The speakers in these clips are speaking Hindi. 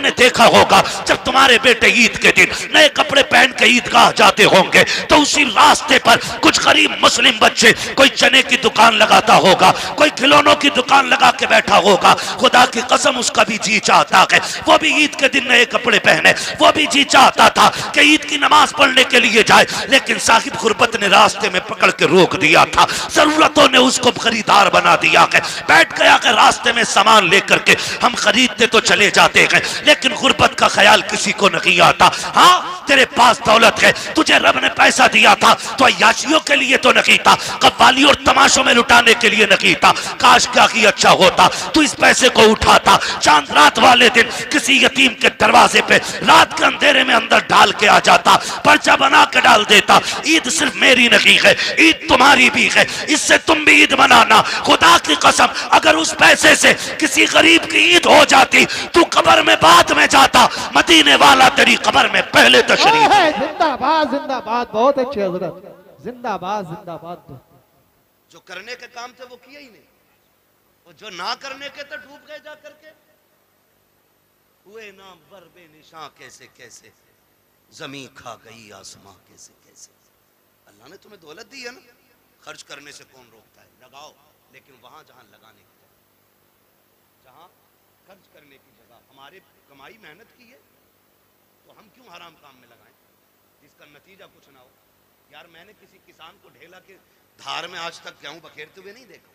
तुमने देखा होगा जब तुम्हारे बेटे ईद के दिन नए कपड़े पहन के ईदगाह जाते होंगे तो उसी रास्ते पर कुछ गरीब मुस्लिम बच्चे कोई चने की दुकान लगाता होगा, कोई खिलौनों की दुकान लगा के बैठा होगा। खुदा की कसम उसका भी जी चाहता है वो भी ईद के दिन नए कपड़े पहने, वो भी जी चाहता था कि ईद की नमाज पढ़ने के लिए जाए, लेकिन साहिब गुरबत ने रास्ते में पकड़ के रोक दिया था। जरूरतों ने उसको खरीदार बना दिया है। बैठ गया कि रास्ते में सामान लेकर के हम खरीदते तो चले जाते हैं, लेकिन गुरबत का ख्याल किसी को नहीं आता। हाँ, तेरे पास दौलत है, तुझे रब ने पैसा दिया था तो अय्याशियों के लिए तो नहीं था, कव्वाली और तमाशों में लुटाने के लिए नहीं था। काश क्या की अच्छा होता तू इस पैसे को उठाता, चांद रात वाले दिन किसी यतीम के दरवाजे पे रात के अंधेरे में अंदर डाल के आ जाता, पर्चा बना के डाल देता। ईद सिर्फ मेरी नहीं है, ईद तुम्हारी भी है, इससे तुम भी ईद मनाना। खुदा की कसम अगर उस पैसे से किसी गरीब की ईद हो जाती तू कब्र में बाद में जाता, मदीने वाला तेरी कब्र में पहले तशरीफ। जिंदाबाद जिंदाबाद, बहुत अच्छे हजरत, जिंदाबाद जिंदाबाद। जो करने के काम थे वो किए ही नहीं, वो जो ना करने के तो डूब गए जा करके। हुए ना बर बेनिशां कैसे कैसे, जमीन खा गई आसमां कैसे कैसे। अल्लाह ने तुम्हें दौलत दी है ना, खर्च करने से कौन रोकता है, लगाओ, लेकिन वहां जहां लगाने की जगह, जहां खर्च करने की जगह हमारे कमाई मेहनत की है तो हम क्यों हराम काम में लगाएं जिसका नतीजा कुछ ना हो। यार मैंने किसी किसान को ढेला के धार में आज तक गेहूं बखेरते हुए नहीं देखा।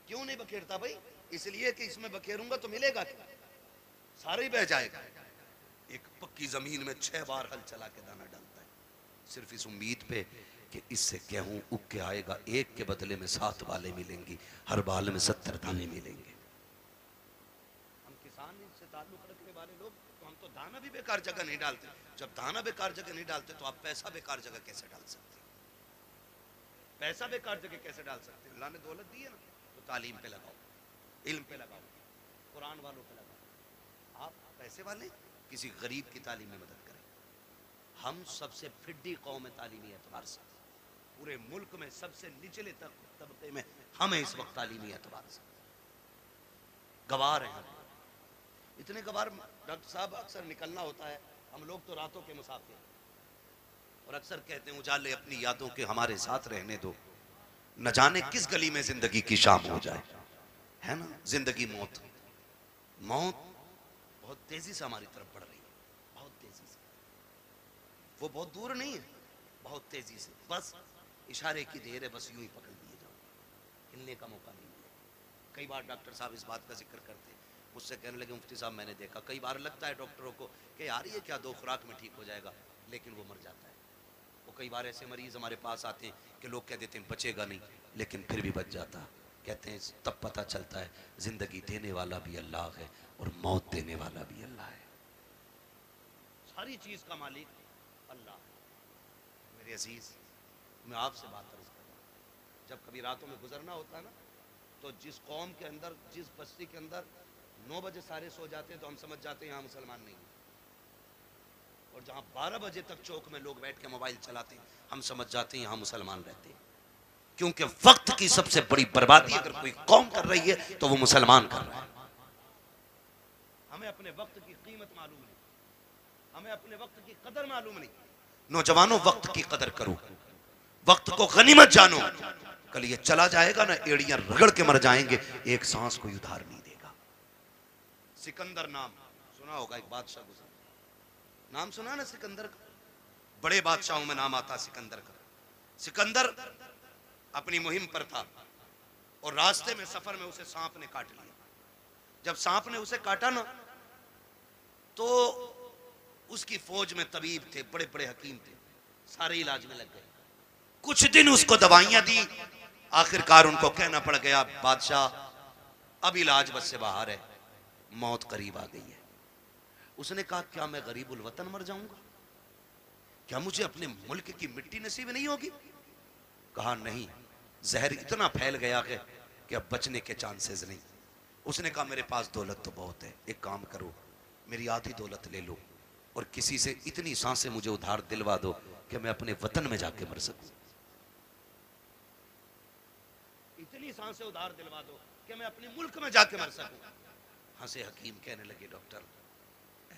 क्यों नहीं बखेरता भाई? इसलिए कि इसमें बखेरूंगा तो मिलेगा क्या, सारे ही बह जाएगा। एक पक्की जमीन में 6 बार हल चला के दाना डालता है, सिर्फ इस उम्मीद पे कि इससे गेहूं उग के आएगा, एक के बदले में 7 बालें मिलेंगी, हर बाल में 70 दाने मिलेंगे। हम किसान से ताल्लुक रखने वाले लोग तो हम तो दाना भी बेकार जगह नहीं डालते। जब दाना बेकार जगह नहीं डालते तो आप पैसा बेकार जगह कैसे डाल सकते? पैसा बेकार जगह कैसे डाल सकते? अल्लाह ने दौलत दी है ना, तो तालीम पे लगाओ, इल्म पे लगाओ, कुरान वालों पे लगाओ। आप पैसे वाले किसी गरीब की तालीम में मदद करें। हम सबसे फिड्डी कौम है तालीमी एतबार से, पूरे मुल्क में सबसे निचले तबके में हम इस वक्त तालीमी एतबार से गवार हैं। इतने गवार डॉक्टर साहब, अक्सर निकलना होता है, हम लोग तो रातों के मुसाफिर, और अक्सर कहते हैं उजाले अपनी यादों के हमारे साथ रहने दो, न जाने किस गली में जिंदगी की शाम हो जाए, है ना। जिंदगी मौत, मौत बहुत तेजी से हमारी तरफ बढ़ रही है, बहुत तेजी से। वो बहुत दूर नहीं है, बहुत तेजी से, बस इशारे की देर है, बस यूं ही पकड़ लिए जाओ, हिलने का मौका नहीं मिलेगा। कई बार डॉक्टर साहब इस बात का जिक्र करते हैं, मुझसे कहने लगे मुफ्ती साहब मैंने देखा, कई बार लगता है डॉक्टरों को कि यार ये क्या 2 खुराक में ठीक हो जाएगा, लेकिन वो मर जाता है। वो कई बार ऐसे मरीज हमारे पास आते हैं कि लोग कह देते हैं बचेगा नहीं, लेकिन फिर भी बच जाता। कहते हैं तब पता चलता है जिंदगी देने वाला भी अल्लाह है और मौत देने वाला भी अल्लाह है, सारी चीज का मालिक अल्लाह है। मेरे अजीज, मैं आपसे बात अर्ज कर रहा हूँ, जब कभी रातों में गुजरना होता है ना, तो जिस कौम के अंदर, जिस बस्ती के अंदर 9 बजे सारे सो जाते हैं तो हम समझ जाते हैं यहाँ मुसलमान नहीं है, और जहाँ 12 बजे तक चौक में लोग बैठ के मोबाइल चलाते हैं हम समझ जाते हैं यहाँ मुसलमान रहते हैं। क्योंकि वक्त की सबसे बड़ी बर्बादी अगर कोई कौम कर रही है तो वो मुसलमान कर रहा है। हमें अपने वक्त की कीमत मालूम नहीं, हमें अपने वक्त की कदर मालूम नहीं। नौजवानों, वक्त की कदर करो, वक्त को गनीमत जानो। कल ये चला जाएगा ना, एड़ियां रगड़ के मर जाएंगे, एक सांस कोई उधार नहीं देगा। सिकंदर नाम सुना होगा, एक बादशाह गुजरा, नाम सुना ना सिकंदर का, बड़े बादशाहों में नाम आता सिकंदर का। सिकंदर अपनी मुहिम पर था और रास्ते में, सफर में उसे सांप ने काट लिया। जब सांप ने उसे काटा ना, तो उसकी फौज में तबीब थे, बड़े बड़े हकीम थे, सारे इलाज में लग गए। कुछ दिन उसको दवाइयां दी, आखिरकार उनको कहना पड़ गया बादशाह अब इलाज बस से बाहर है, मौत करीब आ गई है। उसने कहा क्या मैं गरीबुल वतन मर जाऊंगा? क्या मुझे अपने मुल्क की मिट्टी नसीब नहीं होगी? कहा नहीं, जहर इतना फैल गया है कि अब बचने के चांसेस नहीं। उसने कहा मेरे पास दौलत तो बहुत है, एक काम करो मेरी आधी दौलत ले लो और किसी से इतनी सांसें मुझे उधार दिलवा दो कि मैं अपने वतन में जाके मर सकूं। इतनी सांसें उधार दिलवा दो कि मैं अपने मुल्क में जाके मर सकूं। हंसे हकीम, कहने लगे डॉक्टर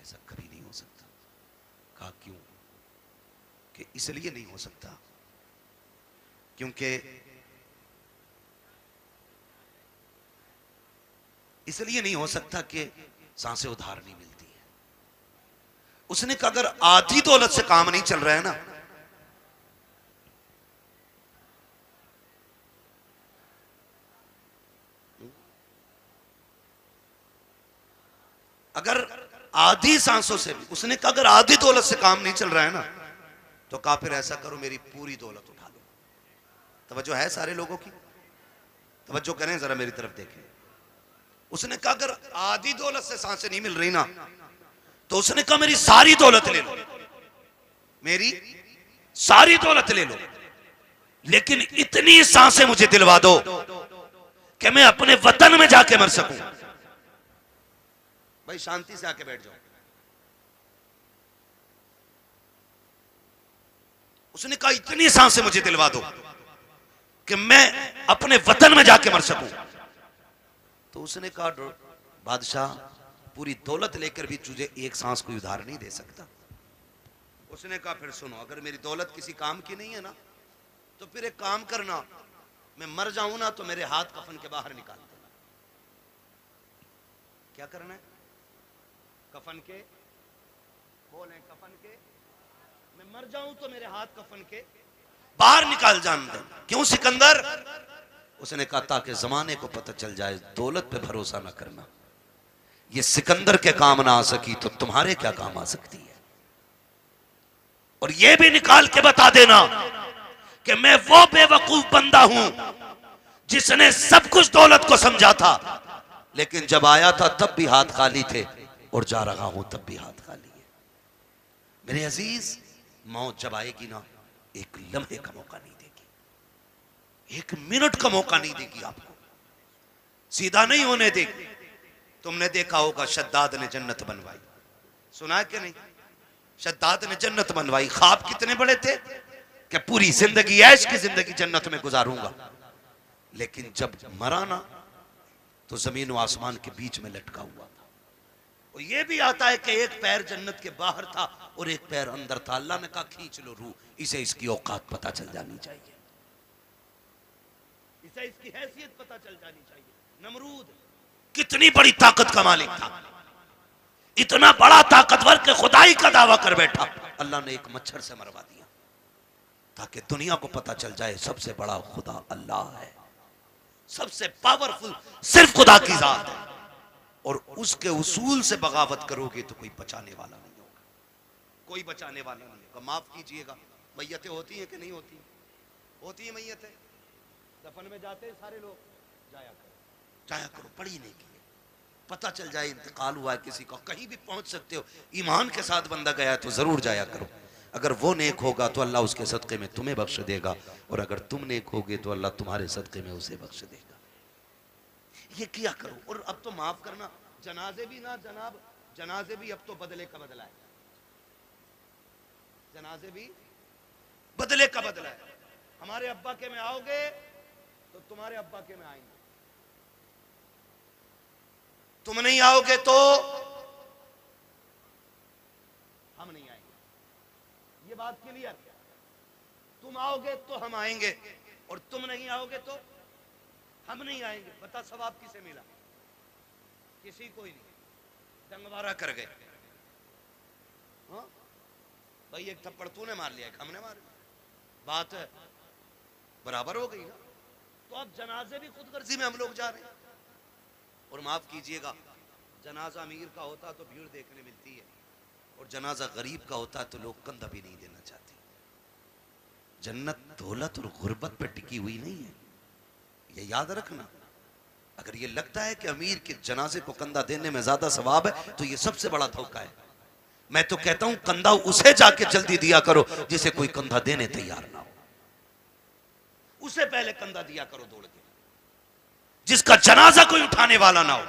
ऐसा कभी नहीं हो सकता। कहा क्यों? कि इसलिए नहीं हो सकता क्योंकि इसलिए नहीं हो सकता कि सांसें उधार नहीं मिलती है। उसने कहा अगर आधी दौलत से काम नहीं चल रहा है ना, अगर आधी सांसों से भी, उसने कहा अगर आधी दौलत से काम नहीं चल रहा है ना, तो कहा फिर ऐसा करो मेरी पूरी दौलत उठा लो। तवज्जो है सारे लोगों की? तवज्जो करें जरा मेरी तरफ देखें। उसने कहा अगर आधी दौलत से सांसें नहीं मिल रही ना, तो उसने कहा मेरी सारी दौलत ले लो, मेरी सारी दौलत ले लो, लेकिन इतनी सांसें मुझे दिलवा दो कि मैं अपने वतन में जाके मर सकूं। भाई शांति से आके बैठ जाओ। उसने कहा इतनी सांसें मुझे दिलवा दो कि मैं अपने वतन में जाके मर सकूं। तो उसने कहा बादशाह पूरी दौलत लेकर भी तुझे एक सांस कोई उधार नहीं दे सकता। उसने कहा फिर सुनो, अगर मेरी दौलत किसी काम की नहीं है ना, तो फिर एक काम करना, मैं मर जाऊं ना तो मेरे हाथ कफन के बाहर निकाल देना। क्या करना है? कफन के बोले, कफन के, मैं मर जाऊं तो मेरे हाथ कफन के बाहर निकाल जान दे। क्यों सिकंदर? उसने कहा ताकि जमाने को पता चल जाए दौलत पे भरोसा ना करना। ये सिकंदर के काम ना आ सकी तो तुम्हारे क्या काम आ सकती है। और ये भी निकाल के बता देना कि मैं वो बेवकूफ बंदा हूं जिसने सब कुछ दौलत को समझा था, लेकिन जब आया था तब भी हाथ खाली थे, और जा रहा हूं तब भी हाथ खाली है। मेरे अजीज, मौत जब आएगी ना, एक लम्हे का मौका नहीं देगी, एक मिनट का मौका नहीं देगी आपको, सीधा नहीं होने देगी। तुमने देखा होगा शद्दाद ने जन्नत बनवाई, सुना है कि नहीं? शद्दाद ने जन्नत बनवाई। ख्वाब कितने बड़े थे कि पूरी जिंदगी ऐश की जिंदगी जन्नत में गुजारूंगा, लेकिन जब मरा ना तो जमीन और आसमान के बीच में लटका हुआ था। और यह भी आता है कि एक पैर जन्नत के बाहर था और एक पैर अंदर था। अल्लाह ने कहा खींच लो रूह, इसे इसकी औकात पता चल जानी चाहिए, इसे इसकी हैसियत पता चल जानी चाहिए। नमरूद कितनी बड़ी ताकत का मालिक था, इतना बड़ा ताकतवर के खुदाई का दावा कर बैठा। अल्लाह ने एक मच्छर से मरवा दिया ताकि दुनिया को पता चल जाए सबसे बड़ा खुदा अल्लाह है, सबसे पावरफुल सिर्फ खुदा की जात है। और उसके उसूल से बगावत करोगे तो कोई बचाने वाला नहीं होगा, कोई बचाने वाला नहीं होगा। माफ कीजिएगा, मैयतें होती हैं कि नहीं होती? होती है मैयतें, दफन में जाते हैं सारे लोग, जाया करो, पढ़ी नहीं की, पता चल जाए इंतकाल हुआ है किसी का, कहीं भी पहुंच सकते हो। ईमान के साथ बंदा गया तो जरूर जाया करो। अगर वो नेक होगा तो अल्लाह उसके सदक़े में तुम्हें बख्श देगा, और अगर तुम नेक होगे तो अल्लाह तुम्हारे सदक़े में उसे बख्श देगा। ये किया करो। और अब तो माफ करना, जनाजे भी ना जनाब, जनाजे भी अब तो बदले का बदला है, जनाजे भी बदले का बदला है। हमारे अब्बा के में आओगे तो तुम्हारे अब्बा के में आएंगे, तुम नहीं आओगे तो हम नहीं आएंगे। ये बात क्लियर? तुम आओगे तो हम आएंगे, और तुम नहीं आओगे तो हम नहीं आएंगे। बता सवाब किसे मिला? किसी को ही नहीं, डंगवारा कर गए। हाँ भाई, एक थप्पड़ तूने मार लिया, एक हमने मार लिया, बात बराबर हो गई ना। तो अब जनाजे भी खुदगर्जी में हम लोग जा रहे हैं। और माफ कीजिएगा, जनाजा अमीर का होता तो भीड़ देखने मिलती है, और जनाजा गरीब का होता तो लोग कंधा भी नहीं देना चाहते। जन्नत दौलत और गुर्बत पे टिकी हुई नहीं है, ये याद रखना। अगर ये लगता है कि अमीर के जनाजे को कंधा देने में ज्यादा सवाब है तो ये सबसे बड़ा धोखा है। मैं तो कहता हूं कंधा उसे जाके जल्दी दिया करो जिसे कोई कंधा देने तैयार ना हो, उसे पहले कंधा दिया करो दौड़ के, जिसका जनाजा कोई उठाने वाला ना हो।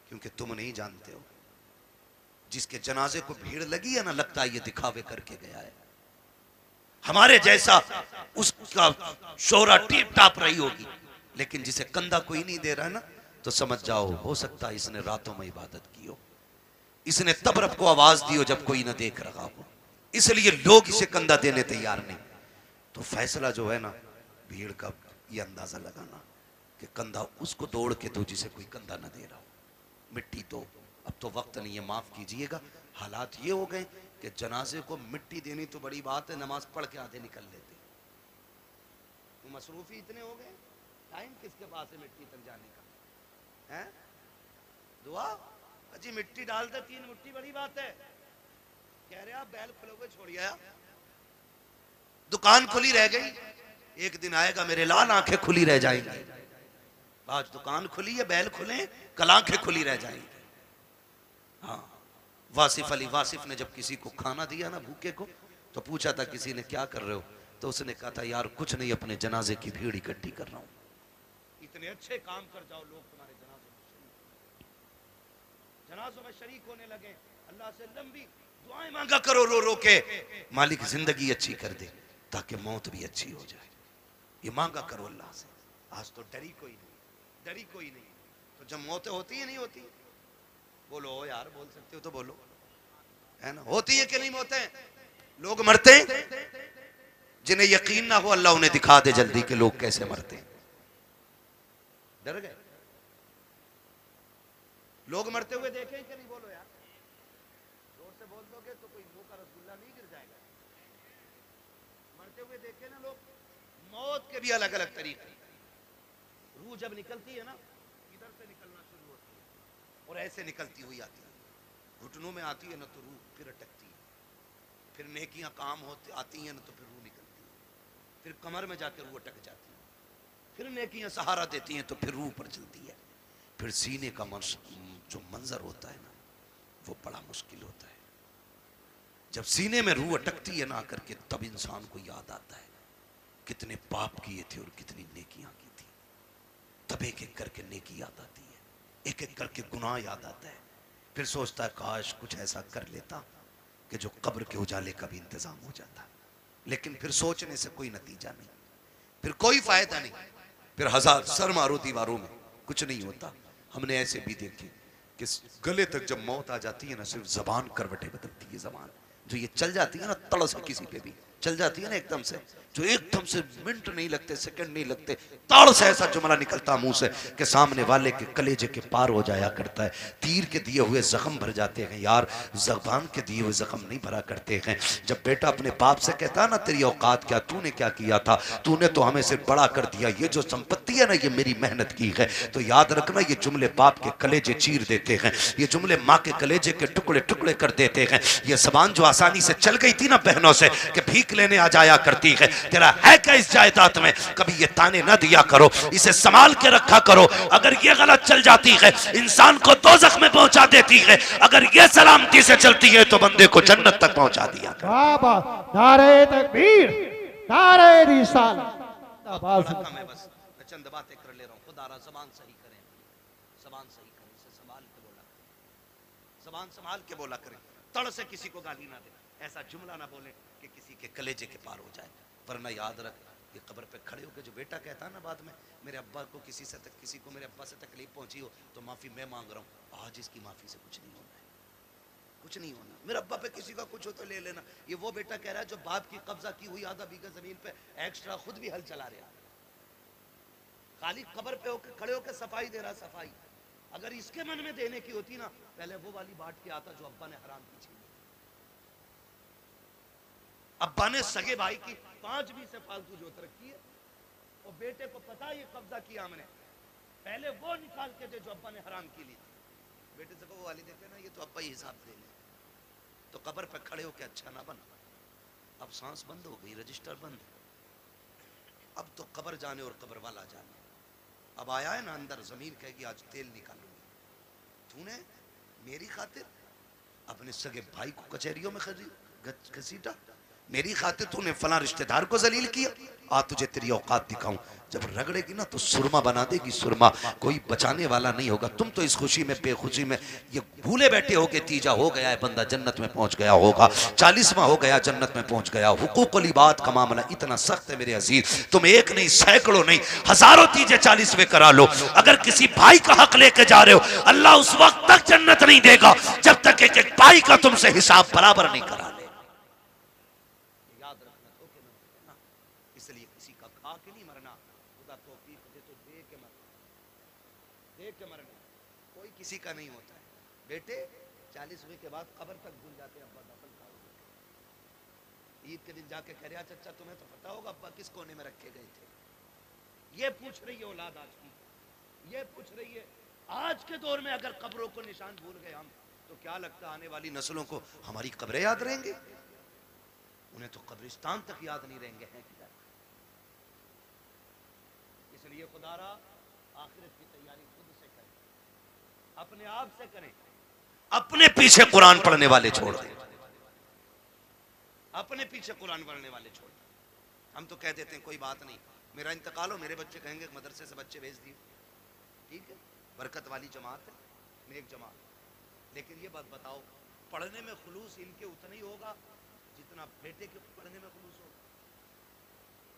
क्योंकि तुम नहीं जानते हो, जिसके जनाजे को भीड़ लगी है ना, लगता है ये दिखावे करके गया है, हमारे जैसा उसका शोहरा टीप टाप रही होगी। लेकिन जिसे कंधा कोई नहीं दे रहा है ना, तो समझ जाओ हो सकता है इसने रातों में इबादत की हो, इसने तब रब को आवाज दी हो जब कोई ना देख रहा हो, इसलिए लोग इसे कंधा देने तैयार नहीं। तो फैसला जो है ना भीड़ का, ये अंदाजा लगाना कि कंधा उसको दौड़ के दो जिसे कोई कंधा ना दे रहा हो। मिट्टी तो अब तो वक्त नहीं है, माफ कीजिएगा। हालात ये हो गए कि जनाजे को मिट्टी देनी तो बड़ी बात है, नमाज पढ़ के आधे निकल लेते। तो मसरूफी इतने हो गए, टाइम किसके पास है मिट्टी तक जाने का है? दुआ अजी मिट्टी डाल दे 3 मुट्ठी, बड़ी बात है। कह रहे आप बैल खुलोगे छोड़िए, दुकान खुली रह गई, एक दिन आएगा मेरे लाल आंखें खुली रह जाएंगी। आज दुकान खुली है, बैल खुले, कल आंखें खुली रह जाएंगी। हाँ, वासिफ अली वासिफ ने जब किसी को खाना दिया ना भूखे को, तो पूछा था किसी ने क्या कर रहे हो, तो उसने कहा था यार कुछ नहीं, अपने जनाजे की भीड़ इकट्ठी कर रहा हूं। इतने अच्छे काम कर जाओ, लोग तुम्हारे जनाजों में शरीक होने लगे। अल्लाह से लंबी दुआएं मांगा करो रो रो के, मालिक जिंदगी अच्छी कर दे ताकि मौत भी अच्छी हो जाए। ये मांगा करो अल्लाह से। आज तो डरी कोई नहीं, डरी कोई नहीं। तो जब मौतें होती है नहीं होती, बोलो यार, बोल सकते हो तो बोलो, है ना? होती है कि नहीं मौतें? लोग मरते हैं, जिन्हें यकीन ना हो अल्लाह उन्हें दिखा दे जल्दी कि लोग कैसे मरते हैं। डर गए? लोग मरते हुए देखें कि नहीं? बोलो यार, जोर से बोल दोगे तो कोई मुंह का रसगुल्ला नहीं गिर जाएगा। मरते हुए देखे ना लोग। मौत के भी अलग अलग तरीके। रूह जब निकलती है ना, इधर से निकलना शुरू होती है और ऐसे निकलती हुई आती है, घुटनों में आती है ना तो रूह फिर अटकती है, फिर नेकियां काम होती आती हैं ना तो फिर रूह निकलती है, फिर कमर में जाकर रूह अटक जाती है, फिर नेकियां सहारा देती हैं तो फिर रूह पर चलती है। फिर सीने का जो मंजर होता है ना, वो बड़ा मुश्किल होता है। जब सीने में रूह अटकती है ना करके, तब इंसान को याद आता है कितने पाप किए थे और कितनी नेकियां की थी। तब एक एक करके नेकी याद आती है, एक एक करके गुनाह याद आता है। फिर सोचता है काश कुछ ऐसा कर लेता कि जो कब्र के उजाले का भी इंतजाम हो जाता। लेकिन फिर सोचने से कोई नतीजा नहीं, फिर कोई फायदा नहीं, फिर हजार सर मारो दीवारों में कुछ नहीं होता। हमने ऐसे भी देखे कि गले तक जब मौत आ जाती है ना, सिर्फ जबान करवटें बदलती है। जबान जो ये चल जाती है ना, तड़ से किसी पे भी चल जाती है ना एकदम से, जो एकदम से मिनट नहीं लगते, सेकंड नहीं लगते, ताड़ से ऐसा जुमला निकलता मुंह से कि सामने वाले के कलेजे के पार हो जाया करता है। तीर के दिए हुए जख्म भर जाते हैं यार, जबान के दिए हुए जख्म नहीं भरा करते हैं। जब बेटा अपने बाप से कहता है ना तेरी औकात क्या, तूने क्या किया था, तूने तो हमें सिर्फ बड़ा कर दिया, ये जो संपत्ति है ना ये मेरी मेहनत की है। तो याद रखना ये जुमले बाप के कलेजे चीर देते हैं, ये जुमले माँ के कलेजे के टुकड़े टुकड़े कर देते हैं। ये जबान जो आसानी से चल गई थी ना बहनों से कि भीख लेने आ जाया करती है, तेरा है क्या इस जायदाद में, कभी ये ताने ना दिया करो, इसे संभाल के रखा करो। अगर ये गलत चल जाती है इंसान को दोज़ख में पहुंचा देती है, अगर ये सलामती से चलती है तो बंदे को जन्नत तक पहुंचा दिया। नारे तकबीर, नारे रिसालत। बस चंद बातें कर ले रहा हूँ। खुदा रा ज़बान सही करें, ज़बान सही करें, इसे संभाल के बोला करें, ज़बान संभाल के बोला करें, तड़ से किसी को गाली ना दे, ऐसा जुमला ना बोले कि किसी के कलेजे के पार हो जाए। वरना याद रख कि कब्र पे खड़े होकर जो बेटा कहता है ना बाद में, मेरे अब्बा को किसी को मेरे अब्बा से तकलीफ पहुंची हो तो माफ़ी मैं मांग रहा हूँ, आज इसकी माफ़ी से कुछ नहीं होना है, कुछ नहीं होना। मेरे अब्बा पे किसी का कुछ हो तो ले लेना। ये वो बेटा कह रहा है जो बाप की कब्जा की हुई आधा बीघा जमीन पे एक्स्ट्रा खुद भी हल चला रहा, खाली कब्र पे होकर खड़े होकर सफाई दे रहा। सफाई अगर इसके मन में देने की होती ना, पहले वो वाली बांट के आता जो अब्बा ने हराम की छीनी। अब्बा ने सगे भाई की 5 भी से फालतू जोत रखी है और बेटे को पता ये कब्जा किया हमने, पहले वो निकाल के दे जो अब्बा ने हराम की ली थी। बेटे से वो वाली देते ना, ये तो अब्बा ही हिसाब दे ले। तो कब्र पे खड़े होके अच्छा ना बना। अब सांस बंद हो गई, रजिस्टर बंद, अब तो कब्र जाने और कब्र वाला जाने। अब आया है ना अंदर, जमीन कहेगी आज तेल निकालूंगी। तूने मेरी खातिर अपने सगे भाई को कचहरियों में घसीटा, मेरी खातिर तूने फला रिश्तेदार को जलील किया, आ तुझे तेरी औकात दिखाऊं। जब रगड़ेगी ना तो सुरमा बना देगी, सुरमा। कोई बचाने वाला नहीं होगा। तुम तो इस खुशी में बेखुशी में ये भूले बैठे हो कि तीजा हो गया है, बंदा जन्नत में पहुंच गया होगा, 40वां हो गया जन्नत में पहुंच गया। हुकूकुल इबाद का मामला इतना सख्त है मेरे अजीज, तुम एक नहीं सैकड़ों नहीं हजारों तीजे 40वें करा लो, अगर किसी भाई का हक लेके जा रहे हो, अल्लाह उस वक्त तक जन्नत नहीं देगा जब तक एक एक भाई का तुमसे हिसाब बराबर नहीं करा ले। याद रखना, तो के ना, इसलिए किसी का खा के नहीं मरना, खुदा तौफीक दे तो दे के मरना, दे के मरना। कोई किसी का नहीं होता है। बेटे 40वें के बाद कब्र तक भूल जाते हैं अब्बा दफन कहाँ हुए। ईद के दिन जाके कह रहा चचा तुम्हें तो पता होगा अब्बा किस कोने में रखे गए थे। ये पूछ रही है औलाद आज की, ये पूछ रही है। आज के दौर में अगर कब्रों को निशान भूल गए हम, तो क्या लगता आने वाली नस्लों को हमारी कब्रें याद रहेंगे? उन्हें तो कब्रिस्तान तक याद नहीं रहेंगे हैं क्या। इसलिए खुदारा आखिरत की तैयारी खुद से करें, अपने आप से करें। अपने पीछे कुरान पढ़ने वाले छोड़ दें, अपने पीछे कुरान पढ़ने वाले छोड़ दें। हम तो कह देते हैं कोई बात नहीं, मेरा इंतकाल हो, मेरे बच्चे कहेंगे मदरसे से बच्चे भेज दिए, ठीक है, बरकत वाली जमात है, नेक जमात। लेकिन ये बात बताओ, पढ़ने में खुलूस इनके उतना ही होगा जितना बेटे के पढ़ने में खुलूस होगा?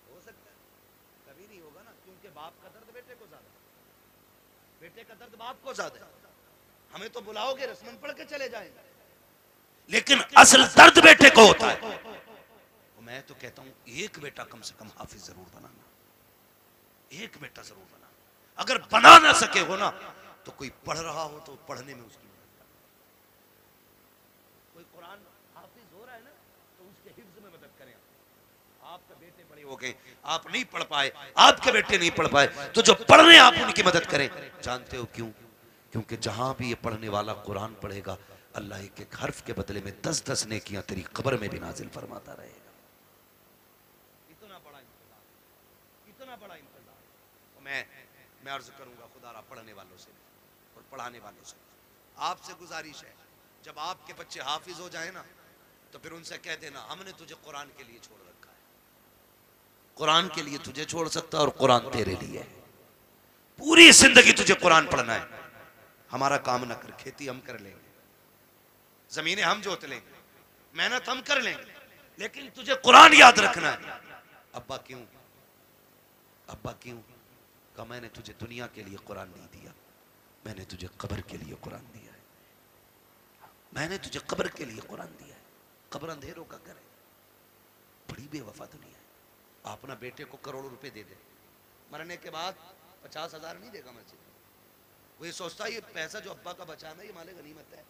हो सकता है कभी नहीं होगा ना, क्योंकि बाप का दर्द बेटे को ज्यादा, बेटे का दर्द बाप को ज्यादा है। हमें तो बुलाओगे रस्मन पढ़ के चले जाएंगे, लेकिन असल दर्द बेटे को होता है। तो मैं तो कहता हूं एक बेटा कम से कम हाफिज जरूर बनाना, एक बेटा जरूर बनाना। अगर बना ना सके हो ना, तो कोई पढ़ रहा हो तो पढ़ने में उसकी मदद करना। कोई कुरान हाफिज हो रहा है ना, तो उसके हिफ्ज में मदद करें। आपके बेटे बड़े हो गए, आप नहीं पढ़ पाए, आपके बेटे नहीं पढ़ पाए, तो जो पढ़ रहे हैं आप उनकी मदद करें। जानते हो क्यों? क्योंकि जहां भी ये पढ़ने वाला कुरान पढ़ेगा, अल्लाह एक एक हर्फ के बदले में 10-10 नेकियां तेरी कब्र में भी नाजिल फरमाता रहेगा। इतना बड़ा इंतजार, इतना बड़ा इंतजार। तो मैं अर्ज करूंगा खुदारा पढ़ने वालों से और पढ़ाने वालों से आपसे गुजारिश है, जब आपके बच्चे हाफिज हो जाए ना, तो फिर उनसे कह देना हमने तुझे कुरान के लिए छोड़ रखा है, कुरान के लिए तुझे छोड़ सकता है और कुरान तेरे लिए है। पूरी जिंदगी तुझे कुरान पढ़ना है। हमारा काम ना कर, खेती हम कर लेंगे, जमीनें हम जोत लेंगे, मेहनत हम कर लेंगे, लेकिन तुझे कुरान याद रखना है। अब्बा क्यों? अब्बा क्यों? कहा मैंने तुझे दुनिया के लिए कुरान नहीं दिया, मैंने तुझे कब्र के लिए कुरान दिया है। मैंने तुझे कब्र के लिए कुरान दिया है। कब्र अंधेरों का घर है, बड़ी बेवफा दुनिया है। आप ना बेटे को करोड़ों रुपए दे दे, मरने के बाद 50,000 नहीं देगा मस्जिद। वो ये सोचता है ये पैसा जो अब्बा का बचाना ये माले गनीमत है।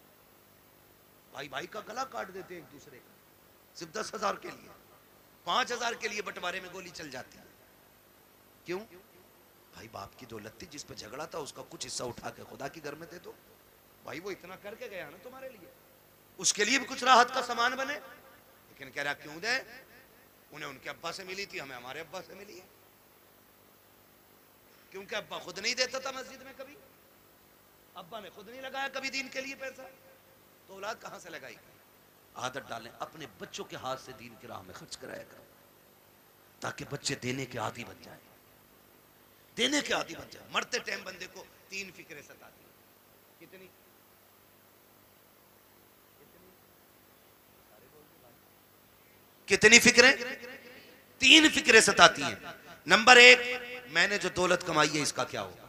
भाई भाई का गला काट देते हैं एक दूसरे का, सिर्फ 10,000 के लिए, 5,000 के लिए बंटवारे में गोली चल जाती है। क्यों? भाई बाप की दौलत थी, जिस पे झगड़ा था उसका कुछ हिस्सा उठा के खुदा के घर में दे दो। भाई वो इतना करके गया ना तुम्हारे लिए, उसके लिए भी कुछ राहत का सामान बने। लेकिन कह रहा क्यों दे? उन्हें उनके अब्बा से मिली थी, हमें हमारे अब्बा से मिली है। क्योंकि अब्बा खुद नहीं देता था मस्जिद में कभी, अब्बा ने खुद नहीं लगाया कभी दीन के लिए पैसा, तो औलाद कहां से लगाई? आदत डालें, अपने बच्चों के हाथ से दीन की राह में खर्च कराया करो, ताकि बच्चे देने के आदी बन जाए, देने के आदी बन जाए। मरते टाइम बंदे को 3 फिक्रें सताती हैं। कितनी? कितनी फिक्रें? 3 फिक्रें सताती हैं। नंबर 1, मैंने जो दौलत कमाई है इसका क्या होगा।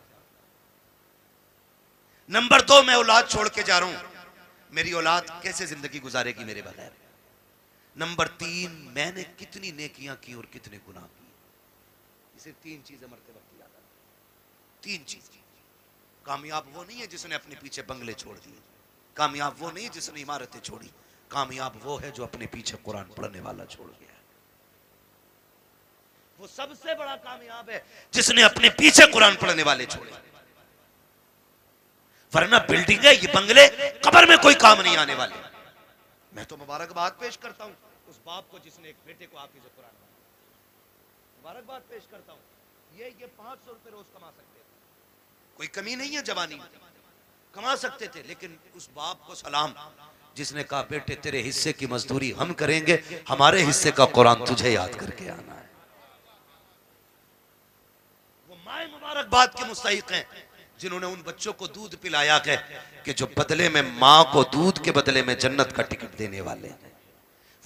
नंबर 2, मैं औलाद छोड़ के जा रहा हूं, मेरी औलाद कैसे जिंदगी गुजारेगी मेरे बगैर। नंबर 3, मैंने कितनी नेकियां की और कितने गुनाह किए। इसे 3 चीजें मरते वक्त याद आती। 3 चीज। कामयाब वो नहीं है जिसने अपने पीछे बंगले छोड़ दिए, कामयाब वो नहीं है जिसने इमारतें छोड़ी, कामयाब वो है जो अपने पीछे कुरान पढ़ने वाला छोड़ गया। वो सबसे बड़ा कामयाब है जिसने अपने पीछे कुरान पढ़ने वाले छोड़े। वरना बिल्डिंग है, ये बंगले कब्र में कोई काम नहीं आने वाले। मैं तो मुबारकबाद पेश करता हूं उस बाप को जिसने एक बेटे को हाफिज कुरान बनाया। मुबारकबाद पेश करता हूं। ये 500 रुपए रोज कमा सकते थे, कोई कमी नहीं है, जवानी में कमा सकते थे, लेकिन उस बाप को सलाम जिसने कहा बेटे तेरे हिस्से की मजदूरी हम करेंगे, हमारे हिस्से का कुरान तुझे याद करके आना है। वो माए मुबारकबाद के मुस्तहिक हैं जिन्होंने उन बच्चों को दूध पिलाया है कि जो बदले में माँ को दूध के बदले में जन्नत का टिकट देने वाले हैं।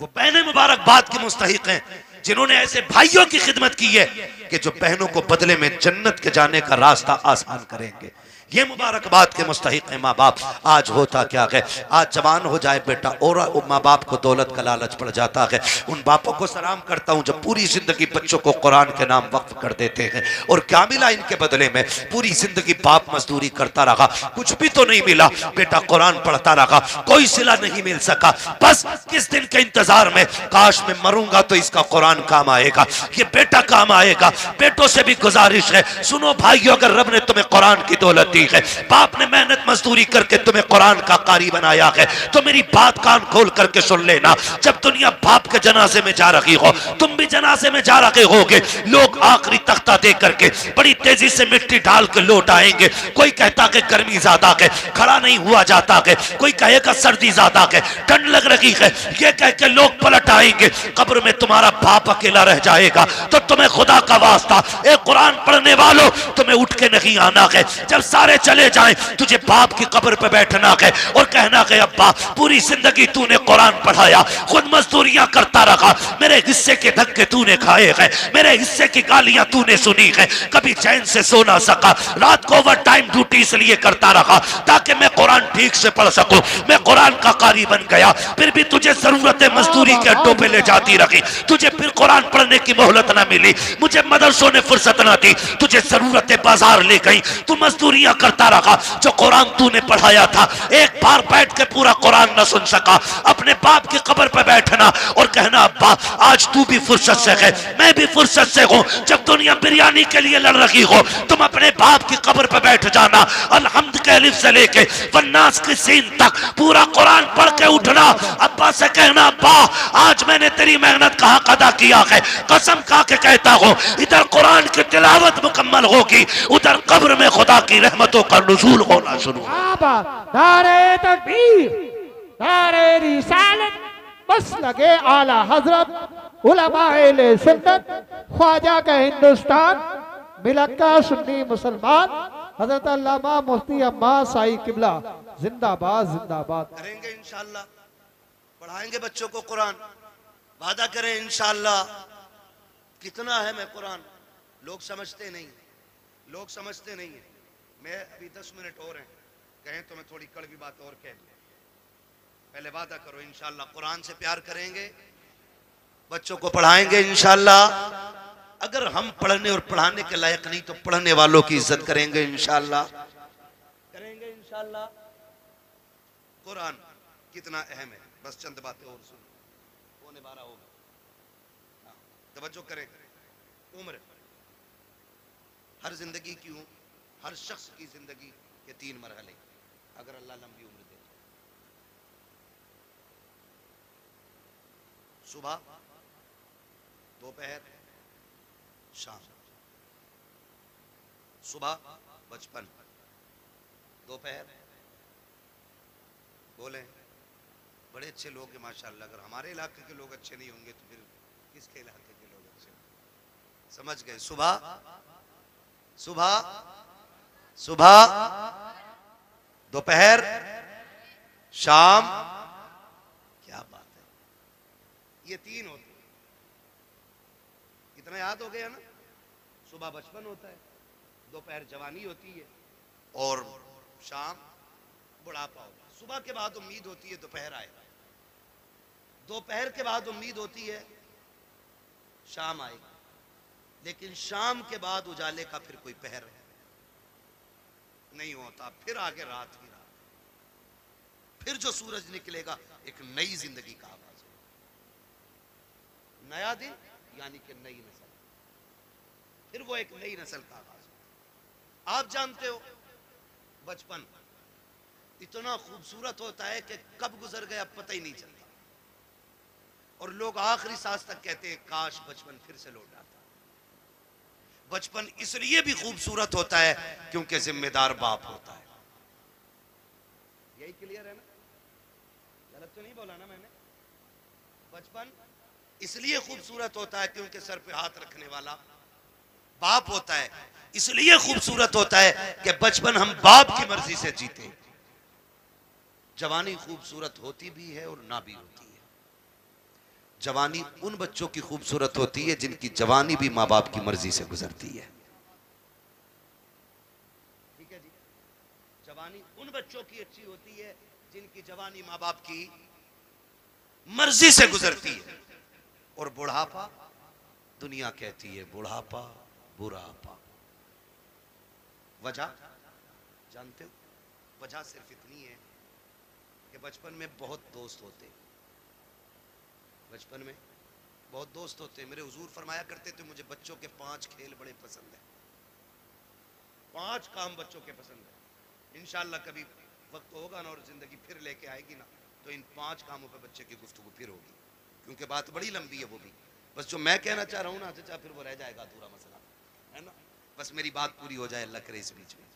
वो बहनें मुबारकबाद के मुस्तहिक हैं जिन्होंने ऐसे भाइयों की खिदमत की है कि जो बहनों को बदले में जन्नत के जाने का रास्ता आसान करेंगे। ये मुबारकबाद के मुस्तहिक हैं माँ बाप। आज होता क्या है, आज जवान हो जाए बेटा और माँ बाप को दौलत का लालच पड़ जाता है। उन बापों को सलाम करता हूँ जब पूरी जिंदगी बच्चों को कुरान के नाम वक्फ कर देते हैं। और क्या मिला इनके बदले में? पूरी जिंदगी बाप मजदूरी करता रहा, कुछ भी तो नहीं मिला, बेटा कुरान पढ़ता रहा, कोई सिला नहीं मिल सका। बस किस दिन के इंतजार में, काश मैं मरूंगा तो इसका कुरान काम आएगा, ये बेटा काम आएगा। बेटों से भी गुजारिश है, सुनो भाइयों, अगर रब ने तुम्हें कुरान की दौलत दी है, बाप ने मेहनत मजदूरी करके तुम्हें कुरान का कारी बनाया है, तो मेरी बात कान खोल करके सुन लेना। जब दुनिया बाप के जनाजे में जा रही हो, तुम भी जनाजे में जा रहे होगे, लोग आखिरी तख्ता दे करके बड़ी तेजी से मिट्टी डाल के लौट आएंगे। कोई कहता कि गर्मी ज्यादा है, खड़ा नहीं हुआ जाता है, कोई कहेगा सर्दी ज्यादा है, ठंड लग रही है, ये कह के लोग पलट आएंगे। कब्र में तुम्हारा बाप अकेला रह जाएगा। तो तुम्हें खुदा का वास्ता, एक कुरान पढ़ने वालों, तुम्हें उठ के नहीं आना है। जब सारे चले जाएं, तुझे बाप की कब्र पे बैठना है और कहना है अब्बा पूरी जिंदगी तूने कुरान पढ़ाया, खुद मजदूरियां करता रहा, मेरे हिस्से के धक्के तूने खाए हैं, मेरे हिस्से की गालियां तूने सुनी है, कभी चैन से सो ना सका, रात को ओवर टाइम ड्यूटी इसलिए करता रहा ताकि मैं कुरान ठीक से पढ़ सकूं, मैं कुरान का कारी बन गया। फिर भी तुझे जरूरत मजदूरी के अड्डों पे ले जाती रही, तुझे फिर कुरान पढ़ने की मोहलत ना मिली, मुझे मदरसों ने फुर्सत ना दी, तुझे जरूरत बाजार ले गई, तू मजदूरियां करता रहा। जो कुरान तूने पढ़ाया था, एक बार बैठ के पूरा कुरान न सुन सका। अपने बाप की कब्र पे बैठना और कहना अब्बा आज तू भी फुर्सत से है, मैं भी फुर्सत से हूं। जब दुनिया बिरयानी के लिए लड़ रही हो, तुम अपने बाप की कब्र पे बैठ जाना, अलहम्द के अलिफ से लेके वन्नास की सीन तक पूरा कुरान पढ़ के उठना। अब्बा से कहना अब्बा आज मैंने तेरी मेहनत का हक अदा किया है, कसम खा के कहता हूं, इधर कुरान की तिलावत मुकम्मल होगी, उधर कब्र में खुदा की रहमतों का नुज़ूल होना शुरू। नारे तकबीर, नारे रिसालत, बस लगे आला हजरत, उलमाए सुन्नत, ख्वाजा का हिंदुस्तान, मिलक्का सुन्नी मुसलमान, हजरत अल्लामा मुफ्ती अब्बास साई किबला जिंदाबाद जिंदाबाद। करेंगे इंशाअल्लाह, पढ़ाएंगे बच्चों को कुरान, वादा करें इंशाअल्लाह। कितना है मैं कुरान, लोग समझते नहीं, लोग समझते नहीं है। मैं अभी 10 मिनट और हैं, कहें तो मैं थोड़ी कड़वी बात और कह दूं। पहले वादा करो इंशाअल्लाह कुरान से प्यार करेंगे, बच्चों को पढ़ाएंगे इंशाअल्लाह। अगर हम पढ़ने और पढ़ाने के लायक नहीं तो पढ़ने वालों की इज्जत करेंगे इंशाअल्लाह, करेंगे इंशाअल्लाह। कुरान कितना अहम है, बस चंद बातें और सुनो, 11:15 हो गए, तवज्जो करें। उम्र, हर जिंदगी की उम्र, हर शख्स की जिंदगी के 3 मरहले, अगर अल्लाह लंबी उम्र दे। सुबह, दोपहर, शाम। सुबह बचपन, दोपहर, बोले बड़े अच्छे लोग हैं माशाल्लाह। अगर हमारे इलाके के लोग अच्छे नहीं होंगे तो फिर किसके इलाके के लोग अच्छे होंगे? समझ गए? सुबह, सुबह, सुबह, दोपहर, शाम। क्या बात है, ये 3 होते हैं। कितना याद हो गया ना? सुबह बचपन होता है, दोपहर जवानी होती है और शाम बुढ़ापा होता है। सुबह के बाद उम्मीद होती है दोपहर आएगा, दोपहर के बाद उम्मीद होती है शाम आएगी, लेकिन शाम के बाद उजाले का फिर कोई पहर नहीं होता। फिर आगे रात ही रात, फिर जो सूरज निकलेगा एक नई जिंदगी का आगाज होगा, नया दिन यानी कि नई नस्ल, फिर वो एक नई नस्ल का आगाज होगा। आप जानते हो बचपन इतना खूबसूरत होता है कि कब गुजर गया पता ही नहीं चलता, और लोग आखिरी सांस तक कहते हैं काश बचपन फिर से लौट आता। बचपन इसलिए भी खूबसूरत होता है क्योंकि जिम्मेदार बाप होता है। यही क्लियर है ना? गलत तो नहीं बोला ना मैंने? बचपन इसलिए खूबसूरत होता है क्योंकि सर पे हाथ रखने वाला बाप होता है। इसलिए खूबसूरत होता है कि बचपन हम बाप की मर्जी से जीते। जवानी खूबसूरत होती भी है और ना भी होती है। जवानी उन बच्चों की खूबसूरत होती है जिनकी जवानी भी माँ बाप की मर्जी से गुजरती है। ठीक है जी। जवानी उन बच्चों की अच्छी होती है जिनकी जवानी माँ बाप की मर्जी से गुजरती है। और बुढ़ापा, दुनिया कहती है बुढ़ापा बुढ़ापा। वजह जानते हो? वजह सिर्फ इतनी है कि बचपन में बहुत दोस्त होते। बचपन में बहुत दोस्त होते। मेरे हुजूर फरमाया करते थे मुझे बच्चों के 5 खेल बड़े पसंद है। 5 काम बच्चों के पसंद है। इंशाअल्लाह कभी वक्त होगा ना और जिंदगी फिर लेके आएगी ना तो इन 5 कामों पे बच्चे की गुफ्तगू फिर होगी, क्योंकि बात बड़ी लंबी है वो भी। बस जो मैं कहना चाह रहा हूँ ना चाचा फिर वो रह जाएगा अधूरा मसला, है ना। बस मेरी बात पूरी हो जाए अल्लाह करे इस बीच में।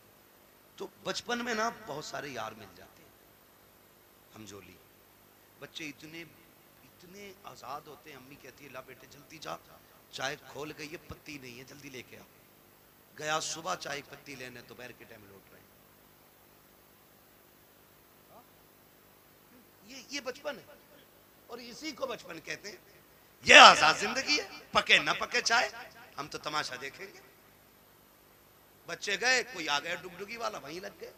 तो बचपन में ना बहुत सारे यार मिल जाते हैं। हमजोली बच्चे इतने इतने आजाद होते हैं। अम्मी कहती है ला बेटे जल्दी जा, चाय खोल गई है पत्ती नहीं है जल्दी लेके आ। गया सुबह चाय पत्ती लेने, दोपहर के टाइम लौट रहे हैं। ये बचपन है और इसी को बचपन कहते हैं। ये आजाद जिंदगी है। पके ना पके चाय हम तो तमाशा देखेंगे। बच्चे गए, कोई आ गया डुगडुगी वाला, वहीं लग गए।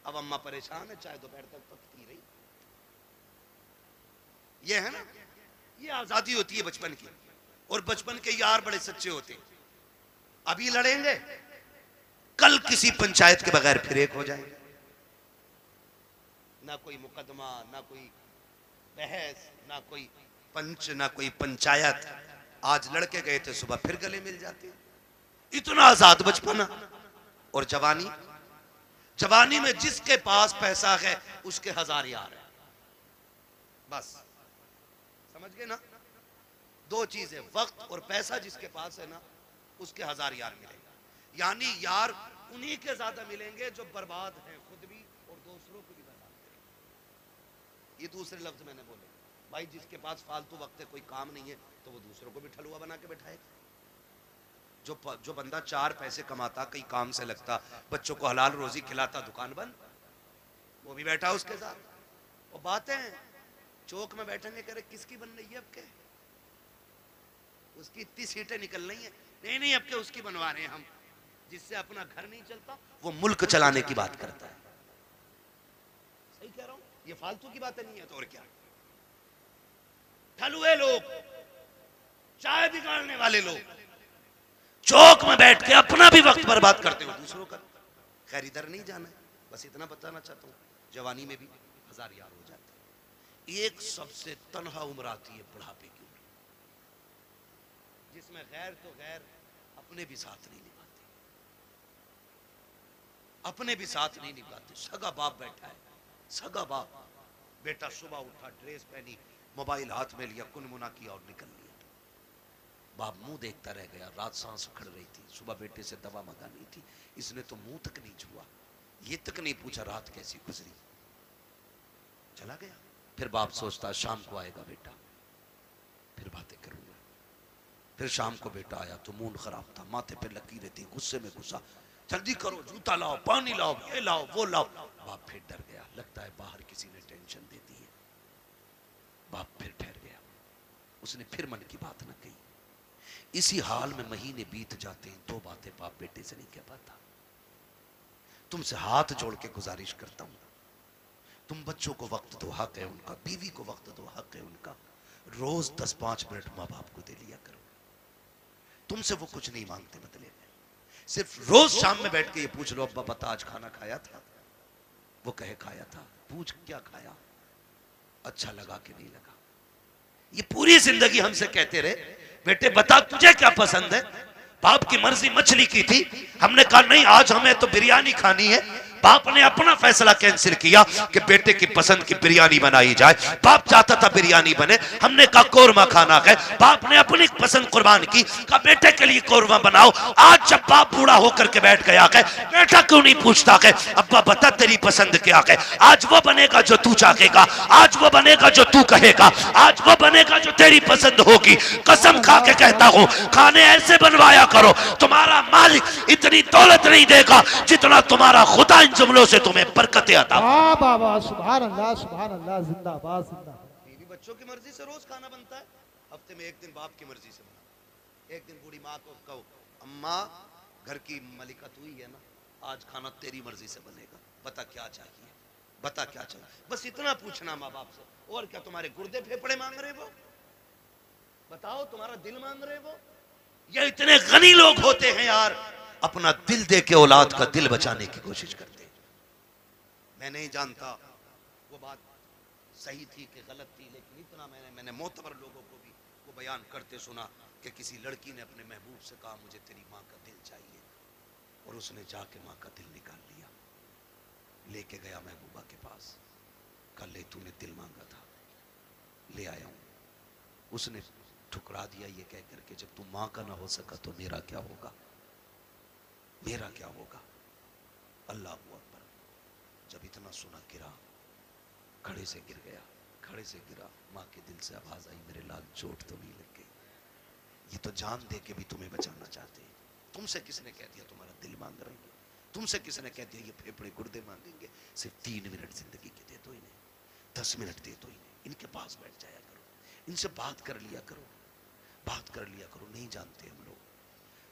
अब अम्मा परेशान है, चाय दोपहर तक पकती रही। ये है ना, ये आजादी होती है बचपन की। और बचपन के यार बड़े सच्चे होते हैं। अभी लड़ेंगे, कल किसी पंचायत के बगैर फिर एक हो जाएंगे। ना कोई मुकदमा, ना कोई बहस, ना कोई पंच, ना कोई पंचायत। आज लड़के गए थे सुबह फिर गले मिल जाते हैं। इतना आजाद बचपना। और जवानी, जवानी में जिसके पास पैसा है उसके 1000 यार है। बस समझ गए ना। 2 चीजें, वक्त और पैसा जिसके पास है ना उसके 1000 यार मिलेगा। यानी यार उन्हीं के ज्यादा मिलेंगे जो बर्बाद हैं खुद भी और दूसरों को भी बर्बाद करेंगे। ये दूसरे लफ्ज मैंने बोले। भाई जिसके पास फालतू वक्त है, कोई काम नहीं है, तो वो दूसरों को भी ठलुआ बना के बैठाएगा। जो बंदा 4 पैसे कमाता, कई काम से लगता, बच्चों को हलाल रोजी खिलाता, दुकान बंद, वो भी बैठा उसके साथ। और बातें चौक में बैठेंगे, करे किसकी बन रही है अब के, उसकी इतनी सीटें निकल रही है। नहीं अब के उसकी बनवा रहे हैं हम। जिससे अपना घर नहीं चलता वो मुल्क चलाने की बात करता है। सही कह रहा हूं? ये फालतू की बातें नहीं है तो और क्या। ठलुए लोग, चाय बिगाड़ने वाले लोग चौक में बैठ के अपना भी वक्त बर्बाद करते हो, दूसरों का। खैर इधर नहीं जाना है, बस इतना बताना चाहता हूं। जवानी में भी 1000 यार हो जाते हैं। एक सबसे तन्हा उम्र आती है बुढ़ापे की उम्र, जिसमें गैर तो गैर अपने भी साथ नहीं निभाते, अपने भी साथ नहीं निभाते। सगा बाप बैठा है, सगा बाप। बेटा सुबह उठा, ड्रेस पहनी, मोबाइल हाथ में लिया, कुनमुना किया और निकल लिया। बाप मुंह देखता रह गया। रात सांस उखड़ रही थी, सुबह बेटे से दवा मंगानी थी, इसने तो मुंह तक नहीं छुआ, ये तक नहीं पूछा रात कैसी गुजरी, चला गया। फिर बाप सोचता शाम को आएगा बेटा, फिर बातें करूंगा। फिर शाम को बेटा आया तो मूड खराब था, माथे पे लकीरें थी, गुस्से में गुस्सा, जल्दी करो, जूता लाओ, पानी लाओ, ये लाओ, वो लाओ। बाप फिर डर गया, लगता है बाहर किसी ने टेंशन दे दी है। बाप फिर ठहर गया, उसने फिर मन की बात न कही। इसी हाल में महीने बीत जाते हैं, 2 बातें बाप बेटे से नहीं कह पाता। तुमसे हाथ जोड़ के गुजारिश करता हूं, तुम बच्चों को वक्त दो, हक है उनका, बीवी को वक्त दो, हक है उनका। रोज 10-5 मिनट माँ बाप को दे लिया करो। तुमसे वो कुछ नहीं मांगते बदले में, सिर्फ रोज शाम में बैठ के ये पूछ लो, अब्बा बता आज खाना खाया था? वो कहे खाया था। पूछ क्या खाया, अच्छा लगा कि नहीं लगा। ये पूरी जिंदगी हमसे कहते रहे, बेटे बता तुझे क्या पसंद है? बाप की मर्जी मछली की थी, हमने कहा नहीं आज हमें तो बिरयानी खानी है। बाप ने अपना फैसला कैंसिल किया कि बेटे की पसंद की बिरयानी बनाई जाए। बाप चाहता था बिरयानी बने, हमने कहा कोरमा खाना है। बाप ने अपनी पसंद कुर्बान की, कहा बेटे के लिए कोरमा बनाओ। आज जब बाप बूढ़ा होकर के बैठ गया है, बेटा क्यों नहीं पूछता है अब्बा बता तेरी पसंद क्या है? आज वो बनेगा जो तू चाहेगा, आज वो बनेगा जो तू कहेगा, आज वो बनेगा जो तेरी पसंद होगी। कसम खा के कहता हूं, खाने ऐसे बनवाया करो, तुम्हारा मालिक इतनी दौलत नहीं देगा जितना तुम्हारा खुदा इन जुमलों से तुम्हें बरकतें अता। वाह बाबा, सुभान अल्लाह, सुभान अल्लाह, जिंदाबाद जिंदाबाद। बीवी बच्चों की मर्जी से रोज खाना बनता है, हफ्ते में एक दिन बाप की मर्जी से बना। एक दिन बूढ़ी माँ को कहो अम्मा घर की मलिका तू ही है ना, आज खाना तेरी मर्जी से बनेगा, बता क्या चाहिए, बता क्या चाहिए। बस इतना पूछना माँ बाप से। और क्या तुम्हारे गुर्दे फेफड़े मांग रहे वो? बताओ तुम्हारा दिल मांग रहे वो? ये इतने गनी लोग होते हैं यार, अपना दिल दे के औलाद का दिल बचाने की कोशिश करते हैं। मैं नहीं जानता वो बात सही थी कि गलत थी, लेकिन इतना मैंने मोतबर लोगों को भी वो बयान करते सुना कि किसी लड़की ने अपने महबूब से कहा मुझे तेरी माँ का दिल चाहिए, और उसने जाके माँ का दिल निकाल लिया, लेके गया महबूबा के पास, कल ले तूने दिल मांगा था ले आया हूं। उसने ठुकरा दिया ये कह करके जब तू माँ का ना हो सका तो मेरा क्या होगा, मेरा क्या होगा। अल्लाह अकबर। जब इतना सुना गिरा, खड़े से गिर गया, खड़े से गिरा, माँ के दिल से आवाज आई मेरे लाल चोट तो नहीं लग गई, ये तो जान दे के भी तुम्हें बचाना चाहते हैं। तुमसे किसने कह दिया तुम्हारा दिल मांग रहे हैं? तुमसे किसने कह दिया ये फेफड़े गुर्दे मांगेंगे? सिर्फ 3 मिनट जिंदगी के दे दो इन्हें, 10 मिनट दे दो इन्हें, इनके पास बैठ जाया करो, इनसे बात कर लिया करो, बात कर लिया करो। नहीं जानते हम लोग,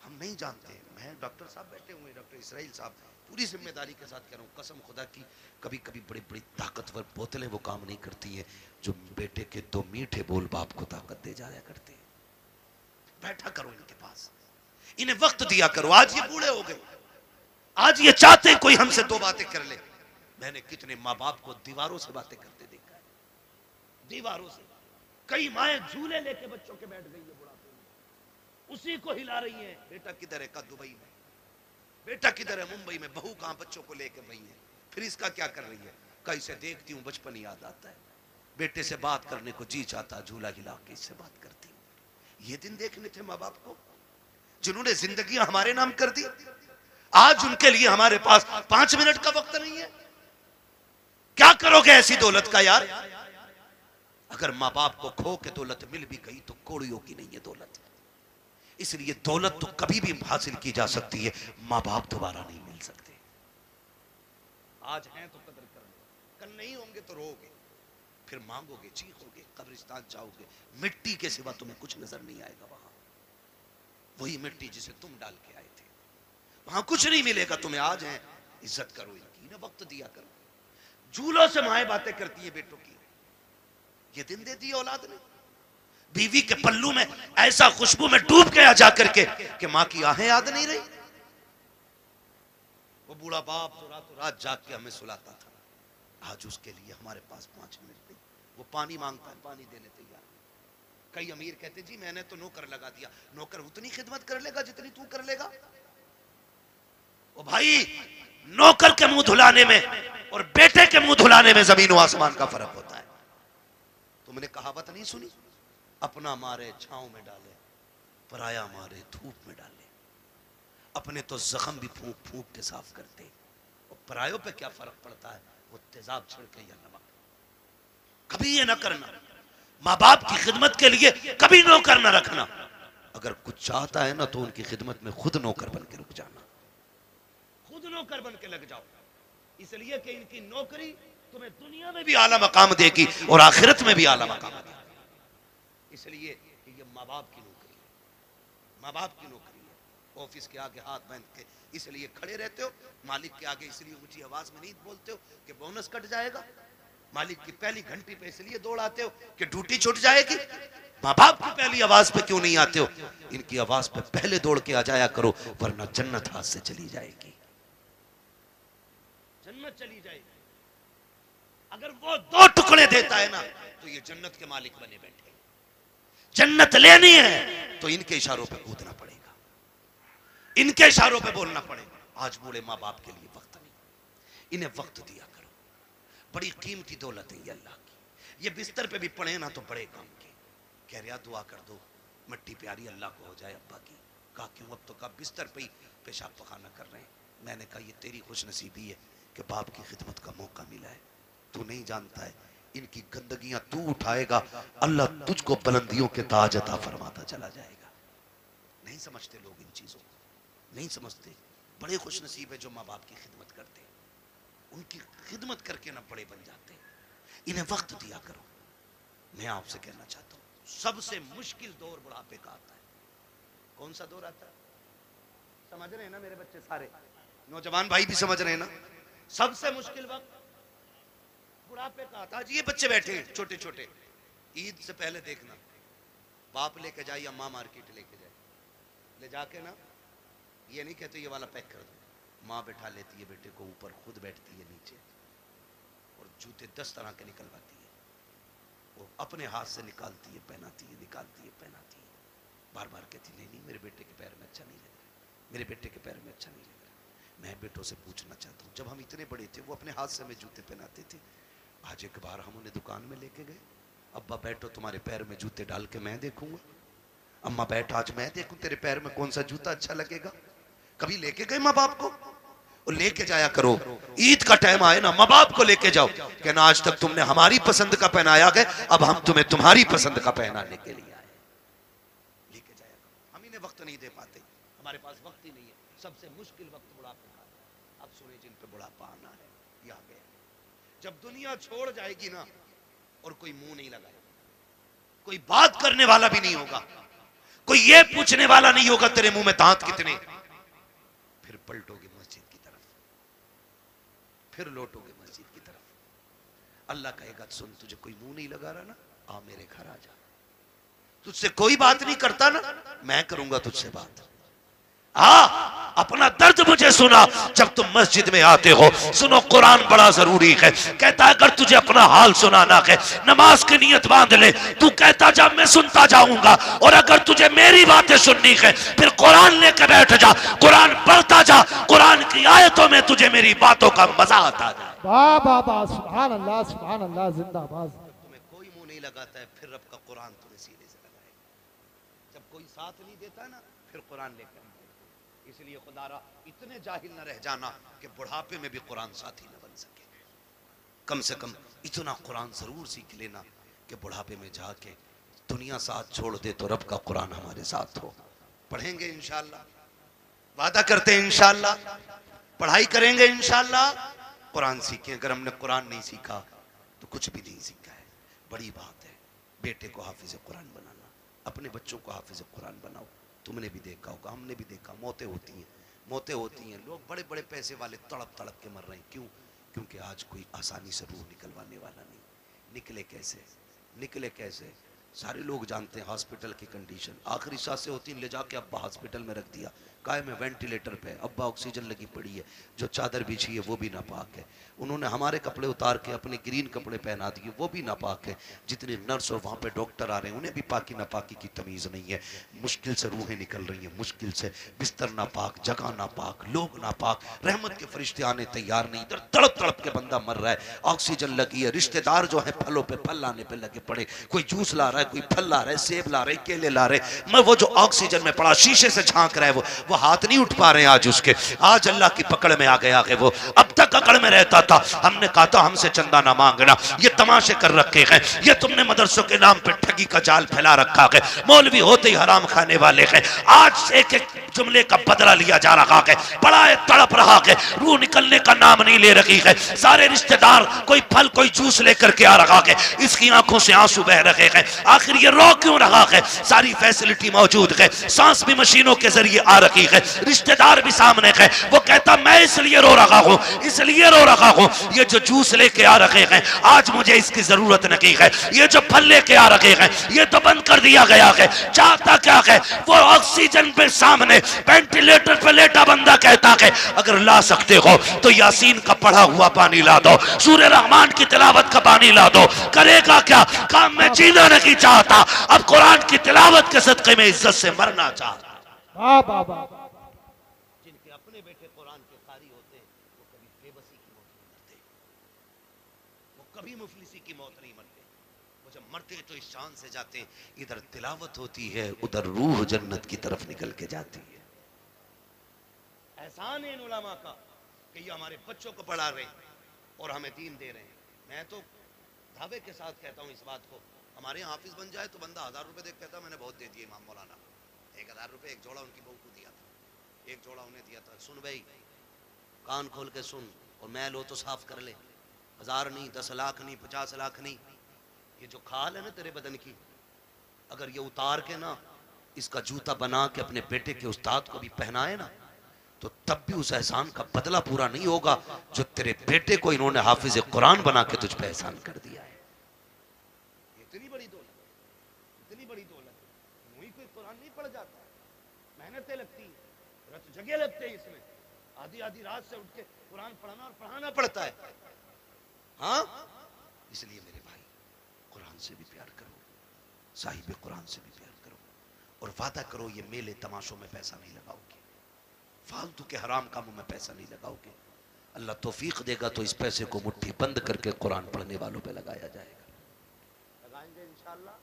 हम नहीं जानते। मैं डॉक्टर साहब बैठे हुए, डॉक्टर इसराइल साहब, पूरी जिम्मेदारी के साथ कह रहा हूँ, कसम खुदा की, कभी कभी बड़ी बड़ी ताकतवर बोतलें वो काम नहीं करती हैं जो बेटे के 2 मीठे बोल बाप को ताकत दे जाया करते हैं। बैठा करो इनके पास, इन्हें वक्त दिया करो। आज ये बूढ़े हो गए, आज ये चाहते कोई हमसे 2 बातें कर ले। मैंने कितने माँ बाप को दीवारों से बातें करते देखा है, दीवारों से। कई माएं झूले लेके बच्चों के बैठ गई है बुढ़ापे में, उसी को हिला रही है। बेटा किधर है? का दुबई में। बेटा किधर है? मुंबई में। बहू कहां? बच्चों को लेके वही है। फिर इसका क्या कर रही है? कहीं से देखती हूँ बचपन याद आता है, बेटे से बात करने को जी चाहता, झूला हिला के इससे बात करती हूँ। ये दिन देखने थे माँ बाप को जिन्होंने जिंदगी हमारे नाम कर दी। आज उनके लिए हमारे पास 5 मिनट का वक्त नहीं है। क्या करोगे ऐसी दौलत का यार? अगर माँ बाप को खो के दौलत मिल भी गई तो कौड़ियों की नहीं है दौलत। इसलिए दौलत तो कभी भी हासिल की जा सकती है, माँ बाप दोबारा नहीं मिल सकते। आज हैं तो कदर कर लो, कल नहीं होंगे तो रोगे, फिर मांगोगे, चीखोगे, कब्रिस्तान जाओगे, मिट्टी के सिवा तुम्हें कुछ नजर नहीं आएगा। वहां वही मिट्टी जिसे तुम डाल के आए थे, वहां कुछ नहीं मिलेगा तुम्हें। आज है, इज्जत करो इनकी, ना वक्त दिया करो। झूलों से माएं बातें करती है बेटों की, ये दिन दे दी औलाद ने। बीवी के पल्लू में ऐसा खुशबू में डूब गया जाकर के कि मां की आहें याद नहीं रही। वो बूढ़ा बाप तो रातों रात जाग के हमें सुलाता था, आज उसके लिए हमारे पास 5 मिनट नहीं। वो पानी मांगता है, पानी देने तैयार। कई अमीर कहते जी मैंने तो नौकर लगा दिया। नौकर उतनी खिदमत कर लेगा जितनी तू कर लेगा। ओ भाई, नौकर के मुंह धुलाने में और बेटे के मुंह धुलाने में जमीन और आसमान का फर्क होता है। तुमने कहावत नहीं सुनी, अपना मारे छांव में डाले, पराया मारे धूप में डाले। अपने तो जख्म भी फूंक फूंक के साफ करते, और परायों पे क्या फर्क पड़ता है, वो तेजाब छिड़के या नमक। कभी ये ना करना, माँ बाप की खिदमत के लिए कभी नौकर ना रखना। अगर कुछ चाहता है ना तो उनकी खिदमत में खुद नौकर बन के रुक जाना, खुद नौकर बन के लग जाओ। इसलिए कि इनकी नौकरी तुम्हें दुनिया में भी आला मकाम देगी और आखिरत में भी आला मकाम देगी। इसलिए कि ये माँ बाप की नौकरी है, माँ बाप की नौकरी है। ऑफिस के आगे हाथ बांध के इसलिए खड़े रहते हो, मालिक के आगे इसलिए ऊंची आवाज में नहीं बोलते हो कि बोनस कट जाएगा, मालिक की पहली घंटी पे इसलिए दौड़ आते हो कि ड्यूटी छूट जाएगी। माँ बाप की पहली आवाज पे क्यों नहीं आते हो? इनकी आवाज पे पहले दौड़ के आ जाया करो, वरना जन्नत हाथ से चली जाएगी, जन्नत चली जाएगी। अगर वो 2 टुकड़े देता है ना तो ये जन्नत के मालिक बने बैठे। जन्नत लेनी है तो इनके इशारों पे कूदना पड़ेगा, इनके इशारों पे बोलना पड़ेगा। आज बूढ़े माँ बाप के लिए वक्त नहीं, इन्हें वक्त दिया करो, बड़ी कीमती दौलत है ये अल्लाह की। ये बिस्तर पे भी पड़े ना तो बड़े काम के। कह रहा दुआ कर दो मट्टी प्यारी अल्लाह को हो जाए अब्बा की। कहा क्यों? अब तो कहा बिस्तर पे ही पेशाब पखाना कर रहे हैं। मैंने कहा ये तेरी खुशनसीबी है कि बाप की खिदमत का मौका मिला है। तू नहीं जानता है इनकी गंदगियां तू उठाएगा, अल्लाह तुझको बुलंदियों के ताज अता फरमाता चला जाएगा। नहीं समझते लोग इन चीजों को, नहीं समझते। बड़े खुशनसीब है जो माँ बाप की खिदमत करते, उनकी खिदमत करके ना बड़े बन जाते। इन्हें वक्त दिया करो। मैं आपसे कहना चाहता हूं सबसे मुश्किल दौर बुढ़ापे का आता है। कौन सा दौर आता है? समझ रहे हैं ना मेरे बच्चे? सारे नौजवान भाई भी समझ रहे हैं ना? सबसे मुश्किल वक्त बुढ़ापे का आता है। आज ये बच्चे बैठे हैं छोटे छोटे, ईद से पहले देखना बाप लेके जाए या माँ मार्केट लेके जाए, ले जाके ना ये नहीं कहते ये वाला पैक कर दो, माँ बैठा लेती है बेटे को ऊपर, खुद बैठती है नीचे और जूते 10 तरह के निकलवाती है। वो अपने हाथ से निकालती है, पहनाती है, निकालती है, पहनाती है। बार बार कहती नहीं नहीं मेरे बेटे के पैर में अच्छा नहीं लग रहा, मेरे बेटे के पैर में अच्छा नहीं लग रहा। मैं बेटों से पूछना चाहता हूँ, जब हम इतने बड़े थे वो अपने हाथ से हमें जूते पहनाते थे। आज एक बार हम उन्हें दुकान में लेके गए, अब्बा बैठो तुम्हारे पैर में जूते डाल के मैं देखूंगा। अम्मा बैठ आज मैं देखूं तेरे पैर में कौन सा जूता अच्छा लगेगा। कभी लेके गए माँ बाप को? और लेके जाया करो। ईद का टाइम आए ना माँ बाप को लेके जाओ, कहना आज तक तुमने हमारी पसंद का पहनाया गया, अब हम तुम्हें तुम्हारी पसंद का पहनाने के लिए आए। लेके जाया करो। हम इन्हें वक्त नहीं दे पाते, हमारे पास वक्त ही नहीं है। सबसे मुश्किल वक्त बुढ़ापे का। अब सुने जिन पे बुढ़ापा आना है, ये आ गया। जब दुनिया छोड़ जाएगी ना और कोई मुंह नहीं लगाएगा, कोई बात करने वाला भी नहीं होगा, कोई ये पूछने वाला नहीं होगा तेरे मुंह में दांत कितने, फिर पलटोगे मस्जिद की तरफ, फिर लौटोगे मस्जिद की तरफ। अल्लाह कहेगा सुन तुझे कोई मुंह नहीं लगा रहा ना, आ मेरे घर आ जा। तुझसे कोई बात नहीं करता ना, मैं करूंगा तुझसे बात। हाँ अपना दर्द मुझे सुना जब तुम मस्जिद में आते हो। सुनो कुरान बड़ा जरूरी है। कहता है अगर तुझे अपना हाल सुनाना है नमाज की नियत बांध ले, तू कहता जा मैं सुनता जाऊंगा। और अगर तुझे मेरी बातें सुननी है फिर कुरान लेकर बैठ जा, कुरान पढ़ता जा, कुरान की आयतों में तुझे मेरी बातों का मजा आता जाए। वाह वाह वाह, सुभान अल्लाह जिंदाबाद। तुम्हें कोई मुंह नहीं लगाता है फिर रब का कुरान तुम्हें सीने से लगाएगा। जब कोई साथ नहीं देता ना फिर कुरान लेकर। इसलिए खुदारा इतने जाहिल न रह जाना कि बुढ़ापे में भी कुरान साथी न बन सके। कम से कम इतना कुरान जरूर सीख लेना कि बुढ़ापे में जाके दुनिया साथ छोड़ दे तो रब का कुरान हमारे साथ हो। पढ़ेंगे इंशाअल्लाह, वादा करते हैं इंशाअल्लाह, पढ़ाई करेंगे इंशाअल्लाह, कुरान सीखें। अगर हमने कुरान नहीं सीखा तो कुछ भी नहीं सीखा है। बड़ी बात है बेटे को हाफिज कुरान बनाना, अपने बच्चों को हाफिज कुरान बनाओ। तुमने भी देखा होगा, हमने भी देखा, मौतें होती हैं, मौतें होती हैं। लोग बड़े बड़े पैसे वाले तड़प तड़प के मर रहे हैं। क्यों? क्योंकि आज कोई आसानी से रूह निकलवाने वाला नहीं। निकले कैसे? निकले कैसे? सारे लोग जानते हैं हॉस्पिटल की कंडीशन। आखिरी सांसें होती हैं, ले जाके अब्बा हॉस्पिटल में रख दिया, काय में वेंटिलेटर पे, अब्बा ऑक्सीजन लगी पड़ी है, जो चादर बिछी है वो भी नापाक है। उन्होंने हमारे कपड़े उतार के अपने ग्रीन कपड़े पहना दिए, वो भी नापाक है। जितने नर्स और वहाँ पे डॉक्टर आ रहे हैं उन्हें भी पाकी नापाकी की तमीज़ नहीं है। मुश्किल से रूहें निकल रही हैं, मुश्किल से। बिस्तर नापाक, जगह नापाक, लोग नापाक, रहमत के फरिश्ते आने तैयार नहीं। इधर तड़प तड़प के बंदा मर रहा है, ऑक्सीजन लगी है। रिश्तेदार जो है फलों पे फल लाने पे लगे पड़े, कोई जूस ला रहा है, कोई फल ला रहा है, सेब ला रहे, केले ला रहे। मैं वो जो ऑक्सीजन में पड़ा शीशे से झांक रहा है वो हाथ नहीं उठ पा रहे हैं आज उसके। आज अल्लाह की पकड़ में आ गया है वो। अब तक अकड़ में रहता था, हमने कहा था हमसे चंदा ना मांगना, ये तमाशे कर रखे हैं, ये तुमने मदरसों के नाम पे ठगी का जाल फैला रखा है, मौलवी होते ही हराम खाने वाले हैं। आज एक एक जुमले का बदला लिया जा रहा है, बड़ा तड़प रहा है, रूह निकलने का नाम नहीं ले रही है। सारे रिश्तेदार कोई फल कोई जूस लेकर के आ रहा है, इसकी आंखों से आंसू बह रहे हैं। आखिर ये रो क्यों रहा है? सारी फैसिलिटी मौजूद है, सांस भी मशीनों के जरिए आ रही है, रिश्तेदार भी सामने है। वो कहता मैं इसलिए रो रहा हूँ, इसलिए रो रहा हूँ, ये जो जूस लेके आ रहे हैं आज मुझे इसकी जरूरत नहीं है, ये जो फल लेके आ रहे हैं ये तो बंद कर दिया गया है। चाहता क्या है? वो ऑक्सीजन पे सामने वेंटिलेटर पे लेटा बंदा कहता है अगर ला सकते हो तो यासीन का पढ़ा हुआ पानी ला दो, सूरह रहमान की तिलावत का पानी ला दो। करेगा क्या? काम में जीना नहीं चाहता, अब कुरान की तिलावत के सदक़े में इज्जत से मरना चाहता। वाह वाह वाह। जिनके अपने बेटे कुरान के कारी होते हैं वो कभी बेबसी की मौत नहीं नहीं मरते, वो जब मरते तो इस शान से जाते हैं, इधर तिलावत होती है उधर रूह जन्नत की तरफ निकल के जाती है। एहसान है इन उलमा का कि ये हमारे बच्चों को पढ़ा रहे हैं और हमें दीन दे रहे हैं। मैं तो दावे के साथ कहता हूँ इस बात को, हमारे यहाँ हाफिज बन जाए तो बंदा 1000 रुपए देख कहता मैंने बहुत दे दिए इमाम मौलाना। 1000 रुपए एक जोड़ा उनकी बहू को दिया था, एक जोड़ा उन्हें दिया था। सुन भाई, कान खोल के सुन और मैल हो तो साफ कर ले। 1000 नहीं, 10 लाख नहीं, 50 लाख नहीं, ये जो खाल है ना तेरे बदन की, अगर ये उतार के ना इसका जूता बना के अपने बेटे के उस्ताद को भी पहनाए ना, तो तब भी उस एहसान का बदला पूरा नहीं होगा जो तेरे बेटे को इन्होंने हाफिज कुरान बना के तुझ पे एहसान कर दिया है। इतनी बड़ी दौलत, इतनी बड़ी दौलत, मुझे कोई कुरान नहीं पढ़ जाता, मेहनतें लगती है, रत जगह लगते हैं इसमें, आधी आधी रात से उठ के कुरान पढ़ना और पढ़ाना पड़ता है। हाँ, इसलिए मेरे भाई कुरान से भी प्यार करो, साहिब कुरान से भी प्यार करो, और वादा करो ये मेले तमाशों में पैसा नहीं लगाओगे, फालतू के हराम कामों में पैसा नहीं लगाओगे। अल्लाह तौफीक देगा तो इस पैसे को मुट्ठी बंद करके कुरान पढ़ने वालों पे लगाया जाएगा, लगाएंगे इंशाअल्लाह।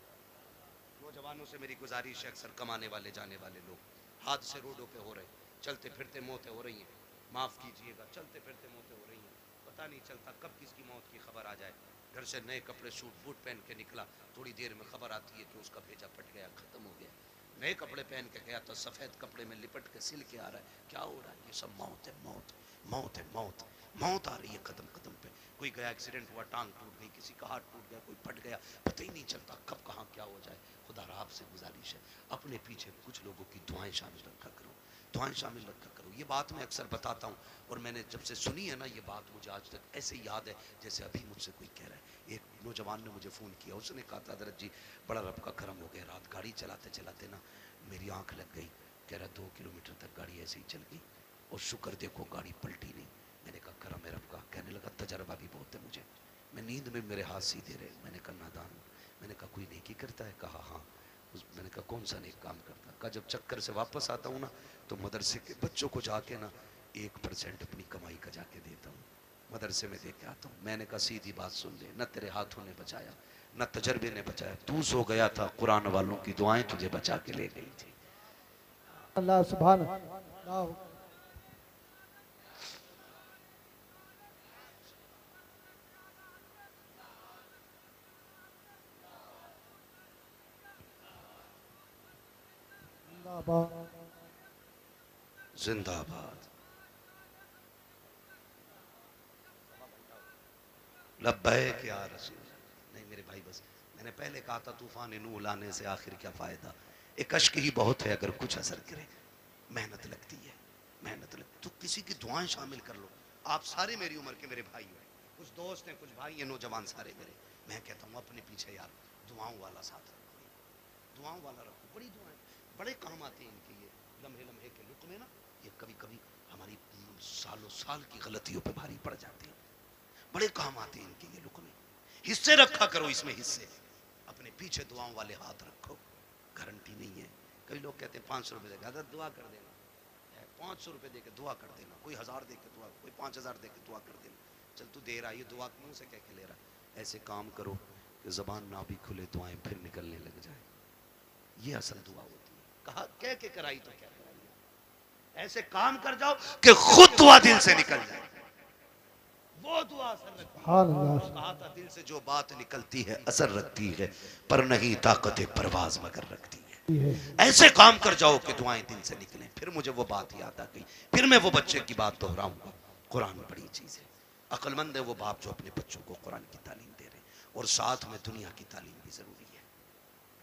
नौजवानों से मेरी गुजारिश है, अक्सर कमाने वाले जाने वाले लोग हादसे रोडों पे हो रहे, चलते फिरते मौतें हो रही हैं, माफ़ कीजिएगा, चलते फिरते मौतें हो रही हैं, पता नहीं चलता कब किसकी मौत की खबर आ जाए। घर से नए कपड़े सूट बूट पहन के निकला, थोड़ी देर में खबर आती है कि उसका भेजा पट गया, ख़त्म हो गया। नए कपड़े पहन के गया तो सफ़ेद कपड़े में लिपट के सिल के आ रहा है, क्या हो रहा है? ये सब मौत है, मौत, मौत है, मौत, मौत आ रही है कदम कदम पे। कोई गया एक्सीडेंट हुआ, टांग टूट गई, किसी का हाथ टूट गया, कोई फट गया, पता ही नहीं चलता कब कहाँ क्या हो जाए। खुदा आपसे गुजारिश है, अपने पीछे कुछ लोगों की दुआएं शामिल रखा करो, दुआएं शामिल रखा करो। ये बात मैं अक्सर बताता हूँ और मैंने जब से सुनी है ना ये बात, मुझे आज तक ऐसे याद है जैसे अभी मुझसे कोई कह रहा है। एक नौजवान ने मुझे फ़ोन किया, उसने कहा था हज़रत जी बड़ा रब का करम हो गया, रात गाड़ी चलाते चलाते ना मेरी आंख लग गई, कह रहा 2 किलोमीटर तक गाड़ी ऐसे ही चल गई और शुक्र देखो गाड़ी पलटी नहीं। मैंने कहा करम है रब का। कहने लगा तजर्बा भी बहुत है मुझे, मैं नींद में मेरे हाथ सीधे रहे। मैंने कहा नादान, मैंने कहा कोई नेकी करता है? कहा हाँ। मैंने कहा कौन सा नेक काम करता? कहा जब चक्कर से वापस आता हूँ ना तो मदरसे के बच्चों को जाके ना 1% अपनी कमाई का जाके देता हूँ, मदरसे में दे के आता हूँ। मैंने कहा सीधी बात सुन ले, न तेरे हाथों ने बचाया न तजर्बे ने बचाया, तू सो गया था, कुरान वालों की दुआएं तुझे बचा के ले गई थी। अल्लाह सुभान अल्लाह। जिंदाबाद, लब्बैक या रसूल। नहीं मेरे भाई, बस मैंने पहले कहा था तूफान नूह लाने से आखिर क्या फ़ायदा, एक अश्क ही बहुत है अगर कुछ असर करे। मेहनत लगती है, मेहनत लग, तो किसी की दुआएं शामिल कर लो। आप सारे मेरी उम्र के मेरे भाई हो, कुछ दोस्त हैं, कुछ भाई हैं, नौजवान सारे मेरे। मैं कहता हूँ अपने पीछे यार दुआओं वाला साथ रखो, दुआओं वाला रखो। बड़ी दुआएं बड़े काम आते हैं इनके, ये लम्हे लम्हे के लुक में ना ये कभी कभी हमारी सालों साल की गलतियों पे भारी पड़ जाते हैं। बड़े काम आते हैं इनके ये लुक में। हिस्से रखा करो इसमें, हिस्से अपने पीछे दुआओं वाले हाथ रखो। गारंटी नहीं है, कई लोग कहते हैं 500 रुपये देगा, दुआ कर देना, 500 रुपये दे के दुआ कर देना, कोई 1000 दे के दुआ, कोई 5000 दे के दुआ कर देना। चल तू दे रहा है, ये दुआ मुँह से कह के ले रहा है। ऐसे काम करो कि ज़बान ना भी खुले दुआएं फिर निकलने लग जाए, ये असल दुआ होती है। कहा कह के कराई तो क्या कराई, ऐसे काम कर जाओ कि खुद दुआ दिल से निकल जाए, वो दुआ असर रखती है। कहा था दिल से जो बात निकलती है असर रखती है, पर नहीं ताकत परवाज मगर रखती है। ऐसे काम कर जाओ कि दुआएं दिल से निकलें। फिर मुझे वो बात याद आ गई, फिर मैं वो बच्चे की बात दोहराऊंगा। कुरान बड़ी चीज़ है, अक्लमंद है वो बाप जो अपने बच्चों को कुरान की तालीम दे रहे, और साथ में दुनिया की तालीम भी ज़रूरी है,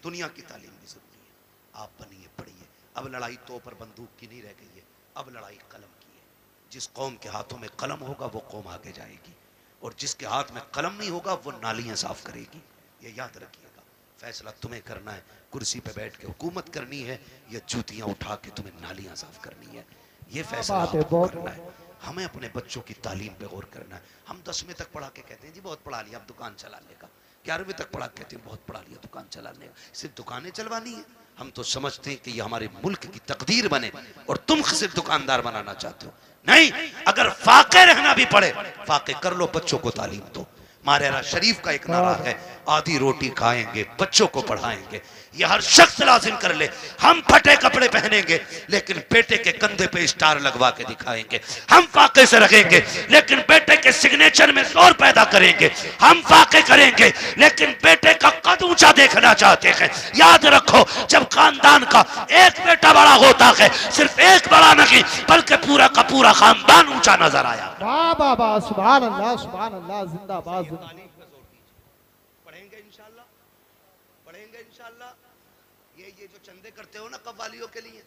दुनिया की तालीम भी ज़रूरी है। आप बनिए, पढ़िए। अब लड़ाई तो पर बंदूक की नहीं रह गई है, अब लड़ाई कलम की है। जिस कौम के हाथों में कलम होगा वो कौम आगे जाएगी, और जिसके हाथ में कलम नहीं होगा वो नालियां साफ करेगी। ये याद रखिएगा, फैसला तुम्हें करना है, कुर्सी पे बैठ के हुकूमत करनी है या जूतियां उठा के तुम्हें नालियां साफ करनी है, ये फैसला आपको करना है। हमें अपने बच्चों की तालीम पे गौर करना है। हम 10वीं तक पढ़ा के कहते हैं जी बहुत पढ़ा लिया अब दुकान चलाने का, 11वीं तक पढ़ा कहते हैं बहुत पढ़ा लिया दुकान चलाने का, सिर्फ दुकानें चलवानी है। हम तो समझते हैं कि ये हमारे मुल्क की तकदीर बने और तुम सिर्फ दुकानदार बनाना चाहते हो। नहीं, अगर फाके रहना भी पड़े फाके कर लो, बच्चों को तालीम दो। मारेरा शरीफ का एक नारा है, आधी रोटी खाएंगे, बच्चों को पढ़ाएंगे। ये हर शख्स लाजिम कर ले। हम फटे कपड़े पहनेंगे लेकिन बेटे के कंधे पे स्टार लगवा के दिखाएंगे। हम फाके से रखेंगे लेकिन बेटे के सिग्नेचर में जोर पैदा करेंगे। हम फाके करेंगे लेकिन बेटे का कद ऊंचा देखना चाहते हैं। याद रखो, जब खानदान का एक बेटा बड़ा होता है, सिर्फ एक बड़ा नहीं बल्कि पूरा का पूरा खानदान ऊंचा नजर आया। वाह वाह वाह, सुभान अल्लाह सुभान अल्लाह, जिंदाबाद जिंदाबाद। पढ़ेंगे इंशाल्लाह, पढ़ेंगे इंशाल्लाह। ये जो चंदे करते हो ना कव्वालियों के लिए,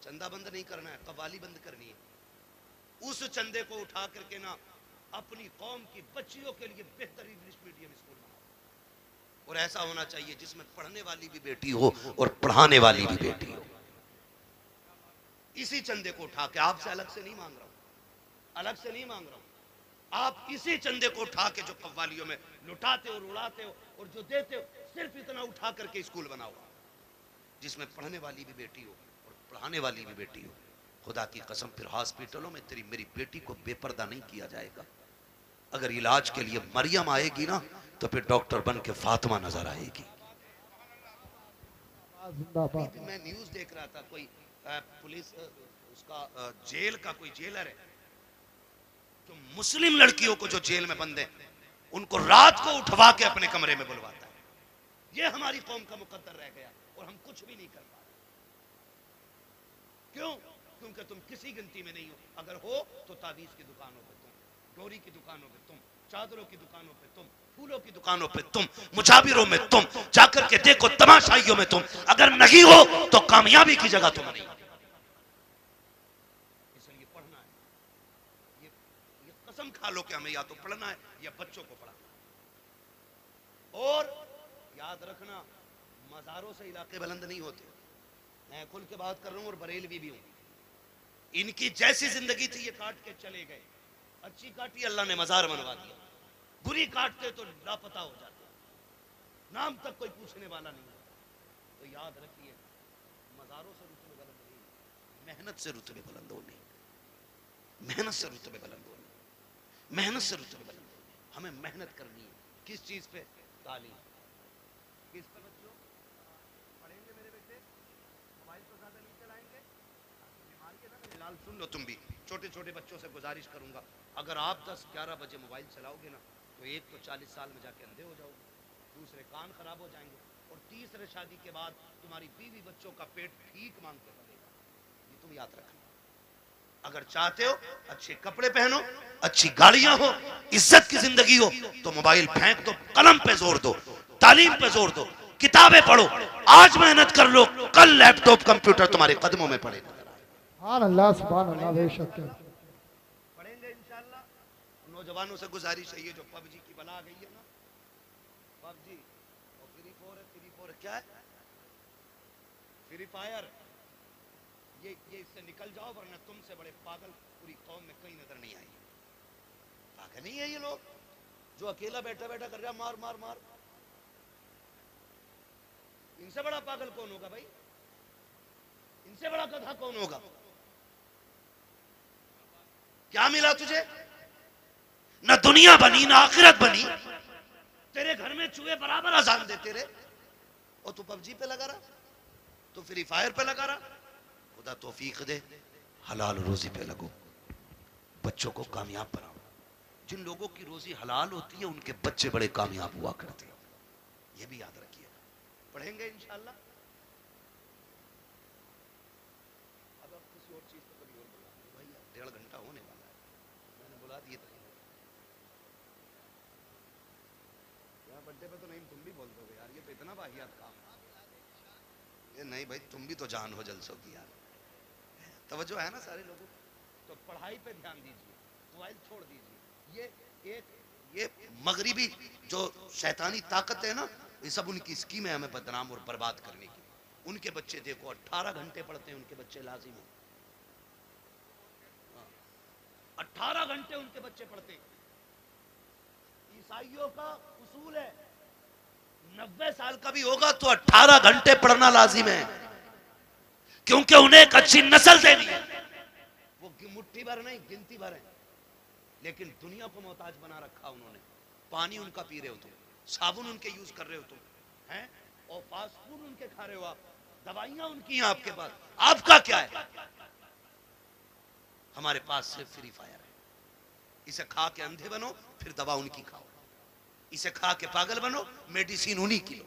चंदा बंद नहीं करना है, कव्वाली बंद करनी है। उस चंदे को उठा करके ना अपनी कौम की बच्चियों के लिए बेहतरीन इंग्लिश मीडियम स्कूल बनाओ। और ऐसा होना चाहिए जिसमें पढ़ने वाली भी बेटी हो और पढ़ाने वाली भी बेटी हो। इसी चंदे को उठा के, आपसे अलग से नहीं मांग रहा हूं, अलग से नहीं मांग रहा हूं, आप इसी चंदे को उठा के जो कव्वालियों में लुटाते हो, उड़ाते हो और जो देते हो, सिर्फ इतना उठा करके स्कूल बनाओ जिसमें पढ़ने वाली भी बेटी हो और पढ़ाने वाली भी बेटी हो। खुदा की कसम, फिर हॉस्पिटलों में तेरी मेरी बेटी को बेपर्दा नहीं किया जाएगा। अगर इलाज के लिए मरियम आएगी ना, तो फिर डॉक्टर बन के फातिमा नजर आएगी। मैं न्यूज देख रहा था, कोई पुलिस उसका जेल का कोई जेलर है जो मुस्लिम लड़कियों को जो जेल में बंद है उनको रात को उठवा के अपने कमरे में बुलवाता है। ये हमारी कौम का मुकद्दर रह गया और हम कुछ भी नहीं कर पा रहे। क्यों? क्योंकि तुम किसी गिनती में नहीं हो। अगर हो तो ताबीज की दुकानों पे तुम, डोरी की दुकानों पे तुम, चादरों की दुकानों पे तुम, फूलों की दुकानों पे तुम, मुजाबिरों में तुम, जाकर के देखो तमाशाइयों में तुम। अगर नहीं हो तो कामयाबी की जगह तुम नहीं। इसलिए पढ़ना है। ये कसम खा लो कि हमें या तो पढ़ना है या बच्चों को पढ़ाना है। और याद रखना, मजारों से इलाके बुलंद नहीं होते। मैं खुल के बात कर रहा हूं और बरेलवी भी हूं। इनकी जैसी जिंदगी थी ये काट के चले गए। अच्छी काटी, अल्लाह ने मजार बनवा दिया। बुरी काटते तो लापता हो जाते, नाम तक कोई पूछने वाला नहीं। तो याद रखिए, मजारों से रुतबे बुलंद नहीं, मेहनत से रुतबे बुलंद होने, मेहनत से रुतबे बुलंद होने, मेहनत से रुतबे बुलंद होने। हमें मेहनत करनी है। किस चीज पे? तालीम। किस पे? बच्चों पढ़ेंगे मेरे बेटे, मोबाइल तो ज्यादा नहीं चलाएंगे। फिलहाल सुन लो तुम भी, छोटे छोटे बच्चों से गुजारिश करूंगा, अगर आप 10-11 बजे मोबाइल चलाओगे ना, तो एक तो 40 साल में जाके अंधे हो जाओगे, दूसरे कान खराब हो जाएंगे, और तीसरे शादी के बाद तुम्हारी बीवी बच्चों का पेट भीख मांगते पड़ेगा। ये तुम याद रखना। अगर चाहते हो अच्छे कपड़े पहनो, अच्छी गाड़ियां हो, इज्जत की जिंदगी हो, तो मोबाइल फेंक दो, कलम पे जोर दो, तालीम पे जोर दो, किताबें पढ़ो। आज मेहनत कर लो, कल लैपटॉप कंप्यूटर तुम्हारे कदमों में पड़ेगा। सुभान अल्लाह सुभान अल्लाह, बेशक पढ़ेंगे इंशाल्लाह। नौजवानों से गुजारिश है, ये जो पबजी की बला आ गई है ना, पबजी और फ्री फायर क्या है, फ्री फायर, ये इससे निकल जाओ, वरना तुमसे बड़े पागल पूरी कौम में कहीं नजर नहीं आएंगे। पागल नहीं है ये लोग जो अकेला बैठा बैठा कर रहा मार मार मार। इनसे बड़ा पागल कौन होगा भाई? इनसे बड़ा गधा कौन होगा? क्या मिला तुझे? ना दुनिया बनी ना आखिरत बनी। तेरे घर में चूहे बराबर अजान देते रहे और तू पबजी पे लगा रहा, तू फ्री फायर पे लगा रहा। खुदा तौफीक दे, हलाल रोजी पे लगो, बच्चों को कामयाब बनाओ। जिन लोगों की रोजी हलाल होती है उनके बच्चे बड़े कामयाब हुआ करते हैं, ये भी याद रखिए। पढ़ेंगे इंशाल्लाह। अब किसी और चीज पर कभी और बुला भाई, 1.5 घंटा होने वाला है, मैंने बुला दिए थे। यार बर्थडे पे तो नहीं, तुम भी बोल दोगे यार, ये तो इतना वाहियात काम। ये नहीं भाई, तुम भी तो जान हो जलसों की यार, तवज्जो है ना सारे लोगों। तो पढ़ाई पे ध्यान दीजिए, मोबाइल छोड़ दीजिए। ये मगरिबी जो शैतानी ताकत है ना, ये सब उनकी स्कीम है हमें बदनाम और बर्बाद करने की। उनके बच्चे देखो 18 घंटे पढ़ते हैं, उनके बच्चे लाजिम हो 18 घंटे उनके बच्चे पढ़ते हैं। ईसाइयों का उसूल है 90 साल का भी होगा तो 18 घंटे पढ़ना लाजिम है, क्योंकि उन्हें एक अच्छी नस्ल देनी है। वो मुट्ठी भर नहीं, गिनती भर है, लेकिन दुनिया को मोहताज बना रखा उन्होंने। पानी उनका पी रहे हो तुम, साबुन उनके यूज कर रहे हो तुम, हैं? और फास्ट फूड उनके खा रहे हो आप, दवाइयां उनकी हैं आपके पास, आपका क्या है? हमारे पास सिर्फ फ्री फायर है। इसे खा के अंधे बनो, फिर दवा उनकी खाओ। इसे खा के पागल बनो, मेडिसिन उन्हीं की लो।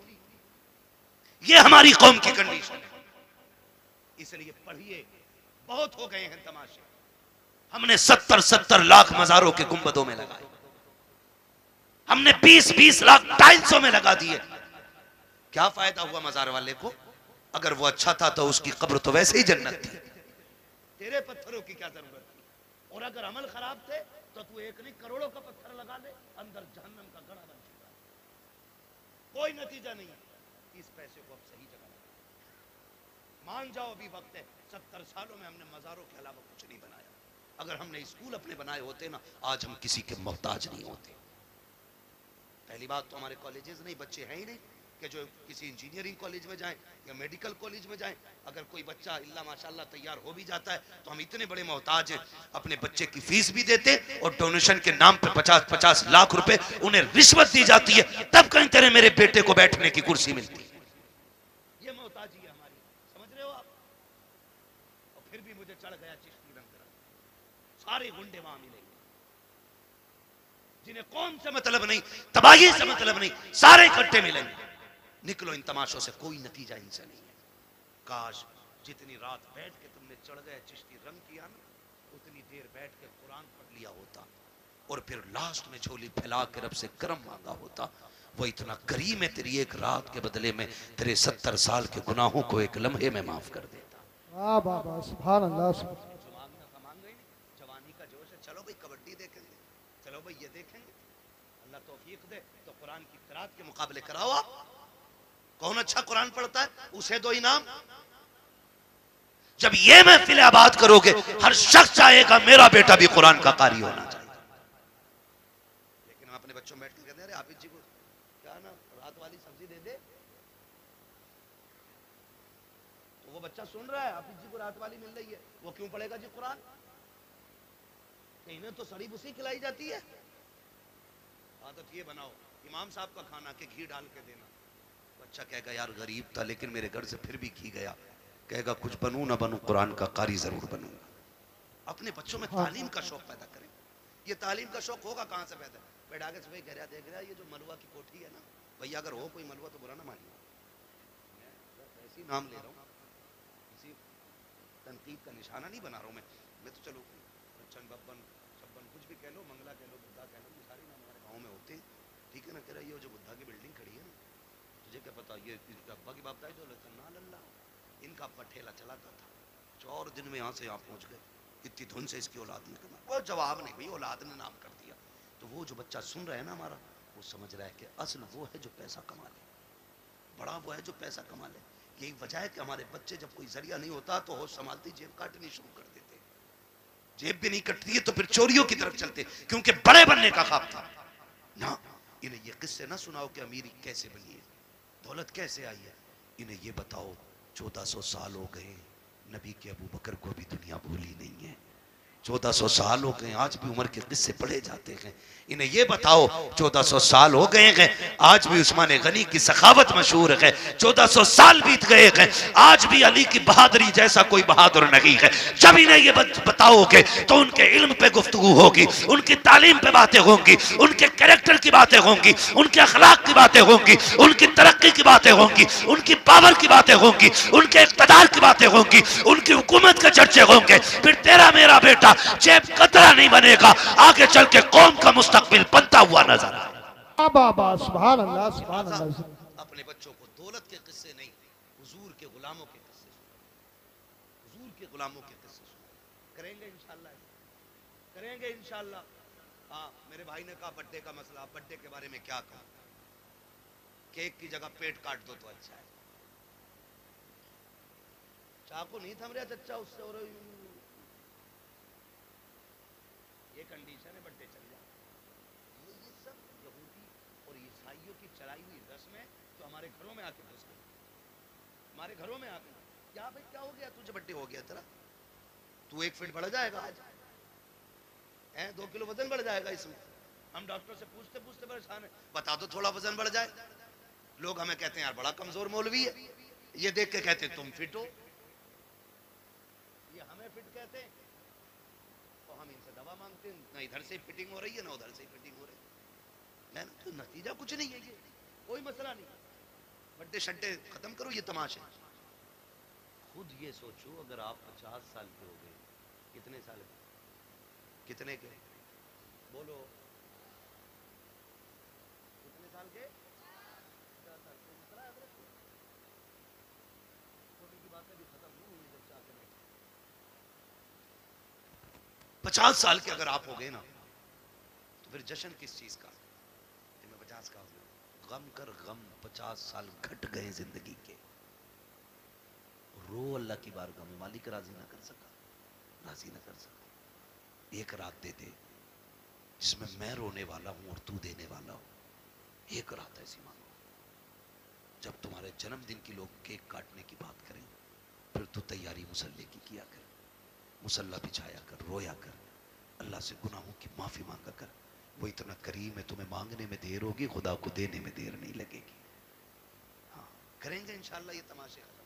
ये हमारी कौम की कंडीशन है। इसलिए पढ़िए, बहुत हो गए हैं तमाशे। हमने 70-70 लाख मजारों के गुंबदों में लगाए, हमने 20-20 लाख टाइल्सों में लगा दिए। क्या फायदा हुआ मजार वाले को? अगर वो अच्छा था तो उसकी कब्र तो वैसे ही जन्नत थी। तेरे पत्थरों की क्या जरूरत थी? और अगर अमल खराब थे तो तू एक नहीं करोड़ों का पत्थर लगा ले, अंदर जहन्नम का गड़ा बन चुका है। कोई नतीजा नहीं है। इस पैसे को अब सही जगह लगा। मान जाओ अभी वक्त है। 70 सालों में हमने मजारों के अलावा कुछ नहीं बनाया। अगर हमने स्कूल अपने बनाए होते ना, आज हम किसी के मोहताज नहीं होते। पहली बात तो हमारे कॉलेजेस नहीं, बच्चे हैं ही नहीं कि जो किसी इंजीनियरिंग कॉलेज में जाएं या मेडिकल कॉलेज में जाएं। अगर कोई बच्चा इल्ला माशाल्लाह तैयार हो भी जाता है तो हम इतने बड़े मोहताज हैं, अपने बच्चे की फीस भी देते और डोनेशन के नाम पे 50-50 लाख रुपए उन्हें रिश्वत दी जाती है, तब कहीं तेरे मेरे बेटे को बैठने की कुर्सी मिलती है। ये मोहताजी है हमारी, समझ रहे हो आप? और फिर भी मुझे चढ़ गया चिश्ती रंग, सारे गुंडे वहां मिलेंगे जिन्हें कौन से मतलब नहीं, तबाही से मतलब नहीं, सारे इकट्ठे मिलेंगे। निकलो इन तमाशों से, कोई नतीजा इनसे नहीं है। काश जितनी रात बैठ के तुमने चढ़ गए चिश्ती रंग किया ना, उतनी देर बैठ के कुरान पढ़ लिया होता और फिर लास्ट में झोली फैला के रब से करम मांगा होता। वो इतना करीम है, तेरी एक रात के बदले में तेरे 70 साल के गुनाहों को एक लम्हे में माफ कर देता। वाह वाह वाह, सुभान अल्लाह। जवानी का जोश है, चलो भाई कबड्डी देखेंगे, चलो भाई ये देखेंगे। अल्लाह तौफीक दे तो कुरान की किरात के मुकाबले कराओ आप। कौन अच्छा कुरान पढ़ता है उसे दो इनाम। जब ये महफिल आबाद करोगे, हर शख्स चाहेगा मेरा बेटा भी कुरान का कारी होना चाहिए। लेकिन हम अपने बच्चों में बैठ कर कहते हैं, अरे हाफिज जी को क्या ना रात वाली सब्जी दे दे, तो वो बच्चा सुन रहा है हाफिज जी को रात वाली मिल रही है, वो क्यों पढ़ेगा जी कुरान? इन्हें तो सड़ी भूसी खिलाई जाती है। आदत ये बनाओ, इमाम साहब का खाना के घी डाल के देना। बच्चा कहेगा यार गरीब था लेकिन मेरे घर से फिर भी घी गया, कहेगा कुछ बनूं ना बनूं कुरान का कारी जरूर बनूंगा। अपने बच्चों में तालीम का शौक पैदा करें। ये तालीम का शौक होगा कहां से पैदा? बैठा के सुबह कह रहा देख रहा ये जो मलुआ की कोठी है ना, भैया अगर हो कोई मलुआ तो बुरा ना मानिए, ऐसी नाम ले रहा हूँ, किसी तनकीद का निशाना नहीं बना रहा हूँ मैं तो चलो चन बब्बन छब्बन कुछ भी कह लो, मंगला कह लो, बुद्धा कह लो, ये सारे नाम हमारे गाँव में होते हैं, ठीक है ना। कह रहा ये जो बुद्धा की बिल्डिंग खड़ी है ना, तुझे क्या पता ये अब्बा की बाप जो ना लल्ला इनका अब्बा ठेला चलाता था, 4 दिन में यहाँ से यहाँ पहुँच गए, इतनी धुन से इसकी औलाद ने कमा। वो जवाब नहीं भाई, औलाद ने नाम कर दिया। तो वो जो बच्चा सुन रहा है ना हमारा, वो समझ रहा है कि असल वो है जो पैसा कमा ले, बड़ा वो है जो पैसा कमा ले। यही वजह है कि हमारे बच्चे जब कोई जरिया नहीं होता तो होश संभालती जेब काटनी शुरू कर देते। जेब भी नहीं कटती है तो फिर चोरियों की तरफ चलते, क्योंकि बड़े बनने का ख्वाब था ना। इन्हें ये किस्से ना सुनाओ कि अमीरी कैसे बनी है, दौलत कैसे आई है। इन्हें ये बताओ 1400 साल हो गए, नबी के अबू बकर को भी दुनिया भूली नहीं है। 1400 साल हो गए, आज भी उमर के किस्से पढ़े जाते हैं। इन्हें ये बताओ 1400 साल हो गए हैं, आज भी उस्मान गनी की सखावत मशहूर है। 1400 साल बीत गए हैं, आज भी अली की बहादुरी जैसा कोई बहादुर नहीं है। जब इन्हें ये बताओगे तो उनके इल्म पे गुफ्तगू होगी, उनकी तालीम पे बातें होंगी, उनके कैरेक्टर की बातें होंगी, उनके अखलाक की बातें होंगी, उनकी तरक्की की बातें होंगी, उनकी पावर की बातें होंगी, उनके इक़्तिदार की बातें होंगी, उनकी हुकूमत के चर्चे होंगे। फिर तेरा मेरा बेटा जेब कतरा नहीं बनेगा, आगे चल के कौम का मुस्तकबिल बनता हुआ नजर आए। बाबा सुभान अल्लाह, सुभान अल्लाह। अपने बच्चों को दौलत के किस्से नहीं, हुजूर के गुलामों के किस्से सुनाओ, हुजूर के गुलामों के किस्से सुनाओ। करेंगे इंशाल्लाह, करेंगे इंशाल्लाह। हाँ, मेरे भाई ने कहा बर्थडे का मसला, बर्थडे के बारे में क्या कहूं, केक की जगह पेट काट दो तो अच्छा है। चाकू नहीं थम रहा चच्चा उससे, और ये कंडीशन है, बर्थडे चल जाए। ये सब यहूदी और ईसाइयों की चलाई हुई रस्में तो हमारे घरों में आके घुस गई, हमारे घरों में आके। क्या भाई क्या हो गया, तुझे बर्थडे हो गया तेरा, तू 1 फीट बढ़ जाएगा आज, 2 किलो वजन बढ़ जाएगा इसमें, हम डॉक्टर से पूछते पूछते परेशान है, बता दो थोड़ा वजन बढ़ जाए। लोग हमें कहते हैं यार बड़ा कमजोर मौलवी है, ये देख के कहते तुम फिट हो, ये हमें फिट कहते हैं, तो हम इनसे दवा मांगते हैं, ना इधर से फिटिंग हो रही है ना उधर से फिटिंग हो रही है। तो नतीजा कुछ नहीं है, ये कोई मसला नहीं। बड्डे शड्डे खत्म करो ये तमाशे। खुद ये सोचो अगर आप 50 साल के हो गए, कितने साल के, कितने के बोलो, कितने साल के, 50 साल के, छोटी की बातें भी खत्म नहीं हुई जब चाहते हैं। 50 साल के अगर आप हो गए ना, तो फिर जश्न किस चीज का, मैं 50 का हो गया, गम कर गम 50 साल घट गए जिंदगी के, रो अल्लाह की बारगाह में, मालिक राजी ना कर सका, राजी ना कर सका। एक रात दे दे जिसमें मैं रोने वाला हूं और तू देने वाला हूं, एक रात ऐसी मांगो जब तुम्हारे जन्मदिन की लोग केक काटने की बात करें, फिर तू तैयारी मुसल्ले की किया कर, मुसल्ला बिछाया कर, रोया कर, अल्लाह से गुनाहों की माफी मांगा कर। वो इतना करीम है, तुम्हें मांगने में देर होगी, खुदा को देने में देर नहीं लगेगी। हाँ करेंगे इंशाल्लाह, ये तमाशे खत्म,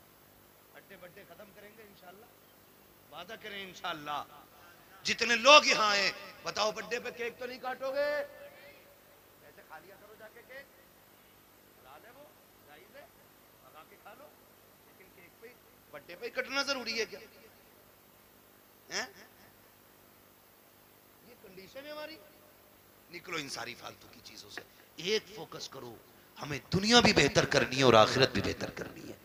अड्डे बड्डे खत्म करेंगे इंशाल्लाह, वादा करें इंशाल्लाह। जितने लोग यहाँ आए बताओ बर्थडे पे केक तो नहीं काटोगे, ऐसे खा लिया करो जाके केक, हलाल है वो, जायज है, पका के खा लो, लेकिन केक पे बर्थडे पे कटना जरूरी है क्या है? ये कंडीशन है हमारी। निकलो इन सारी फालतू की चीजों से, एक फोकस करो, हमें दुनिया भी बेहतर करनी है और आखिरत भी बेहतर करनी है।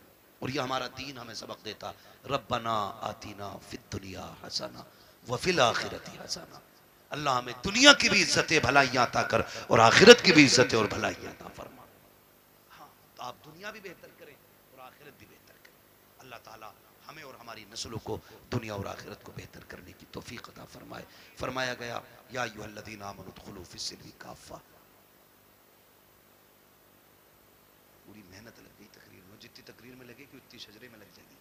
और ये हमारा दीन हमें सबक देता, रब्बना आतीना फिद दुनिया हसना व फिल आखिरती हसना। अल्लाह हमें दुनिया की भी इज्जतें भलाइयां अता कर और आखिरत की भी इज्जतें और भलाइयां अता फरमा। हाँ तो आप दुनिया भी बेहतर करें और आखिरत भी बेहतर करें। अल्लाह ताला हमें और हमारी नस्लों को दुनिया और आखिरत को बेहतर करने की तौफीक अता फरमाए। फरमाया गया या अय्युहल्लज़ीना आमनू उदखुलू फिस्सिल्मी काफ़ा। पूरी मेहनत लग गई तकरीर में, जितनी तकरीर में लगेगी उतनी शजरे में लग जाएगी।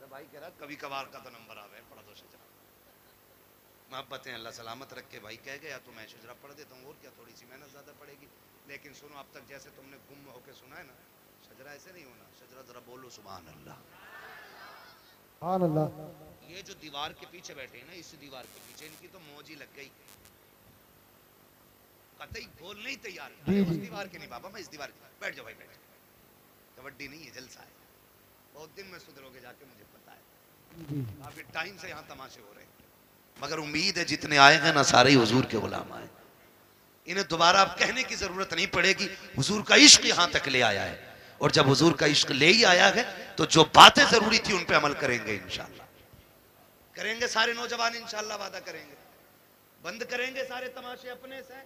भाई कह रहा कभी कभार का तो नंबर आवे, पढ़ दो शजरा, मोहब्बतें अल्लाह सलामत रख के। भाई कह गया तो मैं शजरा पढ़ देता हूँ, और क्या, थोड़ी सी मेहनत ज्यादा पड़ेगी। लेकिन सुनो, अब तक जैसे तुमने गुम होके सुना है ना, शजरा ऐसे नहीं होना, शजरा जरा बोलो सुभान अल्लाह। सुभान अल्लाह। ये जो दीवार के पीछे बैठे हैं ना, इस दीवार के पीछे इनकी तो मौज ही लग गई, कतई बोलने ही तैयार है। उस दीवार के नहीं बाबा, मैं इस दीवार के, बैठ जाओ भाई बैठ जाओ, कबड्डी नहीं है जलसा है, बहुत दिन में सुधरोगे जाके, मुझे पता है, काफी टाइम से यहाँ तमाशे हो रहे हैं। मगर उम्मीद है जितने आएंगे ना सारे ही हुजूर के गुलाम आए, इन्हें दोबारा अब कहने की जरूरत नहीं पड़ेगी, हुजूर का इश्क यहाँ तक ले आया है। और जब हुजूर का इश्क ले ही आया है तो जो बातें जरूरी थी उन पे अमल करेंगे इंशाल्लाह, करेंगे सारे नौजवान इंशाल्लाह, वादा करेंगे, बंद करेंगे सारे तमाशे अपने से।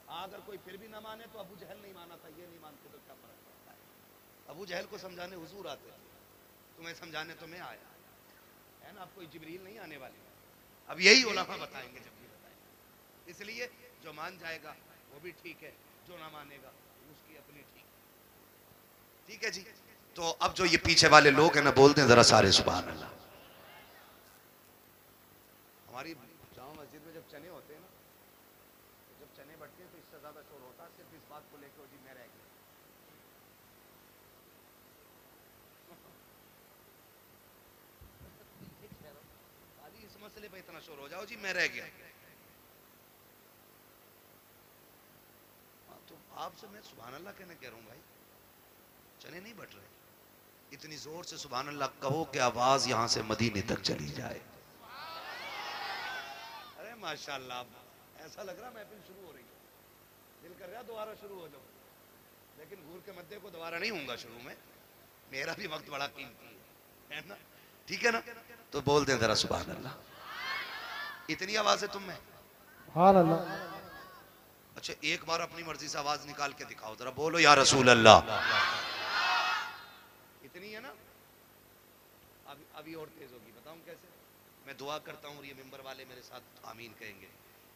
अगर कोई फिर भी ना माने तो अबू जहल नहीं माना था, ये नहीं मानते तो क्या फर्क पड़ता है। अबू जहल को समझाने हुजूर आते थे, तुम्हें समझाने तो मैं आया है ना, अब कोई जिब्रील नहीं आने वाली। अब यही उलमा बताएंगे जब भी बताएंगे, इसलिए जो मान जाएगा वो भी ठीक है, जो ना मानेगा उसकी अपनी ठीक है जी। तो अब जो ये पीछे वाले लोग हैं ना, बोलते हैं जरा सारे सुभान अल्लाह। हमारी जामा मस्जिद में जब चने होते हैं ना, तो जब चने बढ़ते हैं तो इससे ज्यादा शोर होता है, सिर्फ इस बात को लेकर जी मैं रह गया, इस मसले पे इतना शोर हो जाओ जी मैं रह गया। तो आपसे मैं सुभान अल्लाह कहने कह रहा हूँ भाई, चने नहीं बट रहे, इतनी जोर से सुभान अल्लाह कहो कि आवाज यहां से मदीने तक चली जाए। अरे माशाअल्लाह, ऐसा लग रहा महफिल शुरू हो रही है, दिल कर रहा दोबारा शुरू हो जाओ, लेकिन घूर के मध्य को दोबारा नहीं होऊंगा शुरू में, मेरा भी वक्त बड़ा कीमती है ना, ठीक है ना। तो बोल दें जरा सुभान अल्लाह, इतनी आवाज है तुम में, सुभान अल्लाह। अच्छा एक बार अपनी मर्जी से आवाज निकाल के दिखाओ जरा, बोलो या रसूल अल्लाह, इतनी है ना। अभी और तेज होगी, बताऊं कैसे। मैं दुआ करता हूं और ये मिंबर वाले मेरे साथ आमीन कहेंगे,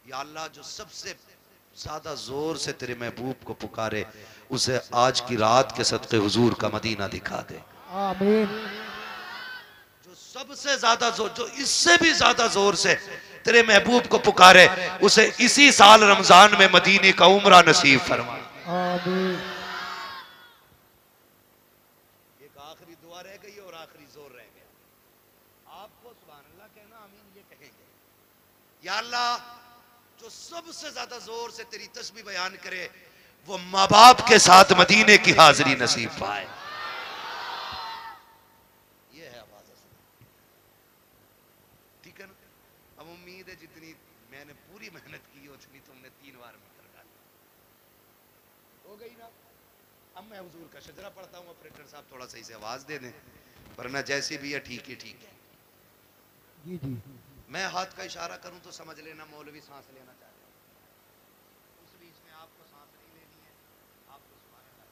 या अल्लाह जो सबसे ज्यादा जोर से तेरे महबूब को पुकारे उसे आज की रात के सदके हुजूर का मदीना दिखा दे। आमीन। जो सबसे ज्यादा जोर, जो इससे भी ज्यादा जोर से तेरे महबूब को पुकारे, उसे इसी साल रमजान में मदीने का उम्रा नसीब फरमा। आमीन। एक आखिरी दुआ रह गई और आखिरी जोर रह गया। आपको सुभान अल्लाह कहना, आमीन ये कहेंगे, या अल्लाह जो सबसे ज्यादा जोर से तेरी तस्बीह बयान करे वो माँ बाप के साथ मदीने की हाजिरी नसीब पाए। ये है आवाज असल, ठीक है ना। अब उम्मीद है जितनी मैंने पूरी मेहनत की उतनी तुमने 3 बार में कर डाली, हो गई ना। अब मैं हुजूर का शजरा पढ़ता हूँ, ऑपरेटर साहब थोड़ा सही से आवाज दे दें, वरना जैसी भी है ठीक है ठीक है। जी जी। मैं हाथ का इशारा करूं तो समझ लेना मौलवी सांस लेना चाहते हैं। उस बीच में आपको सांस नहीं लेनी है, आपको सुभान अल्लाह,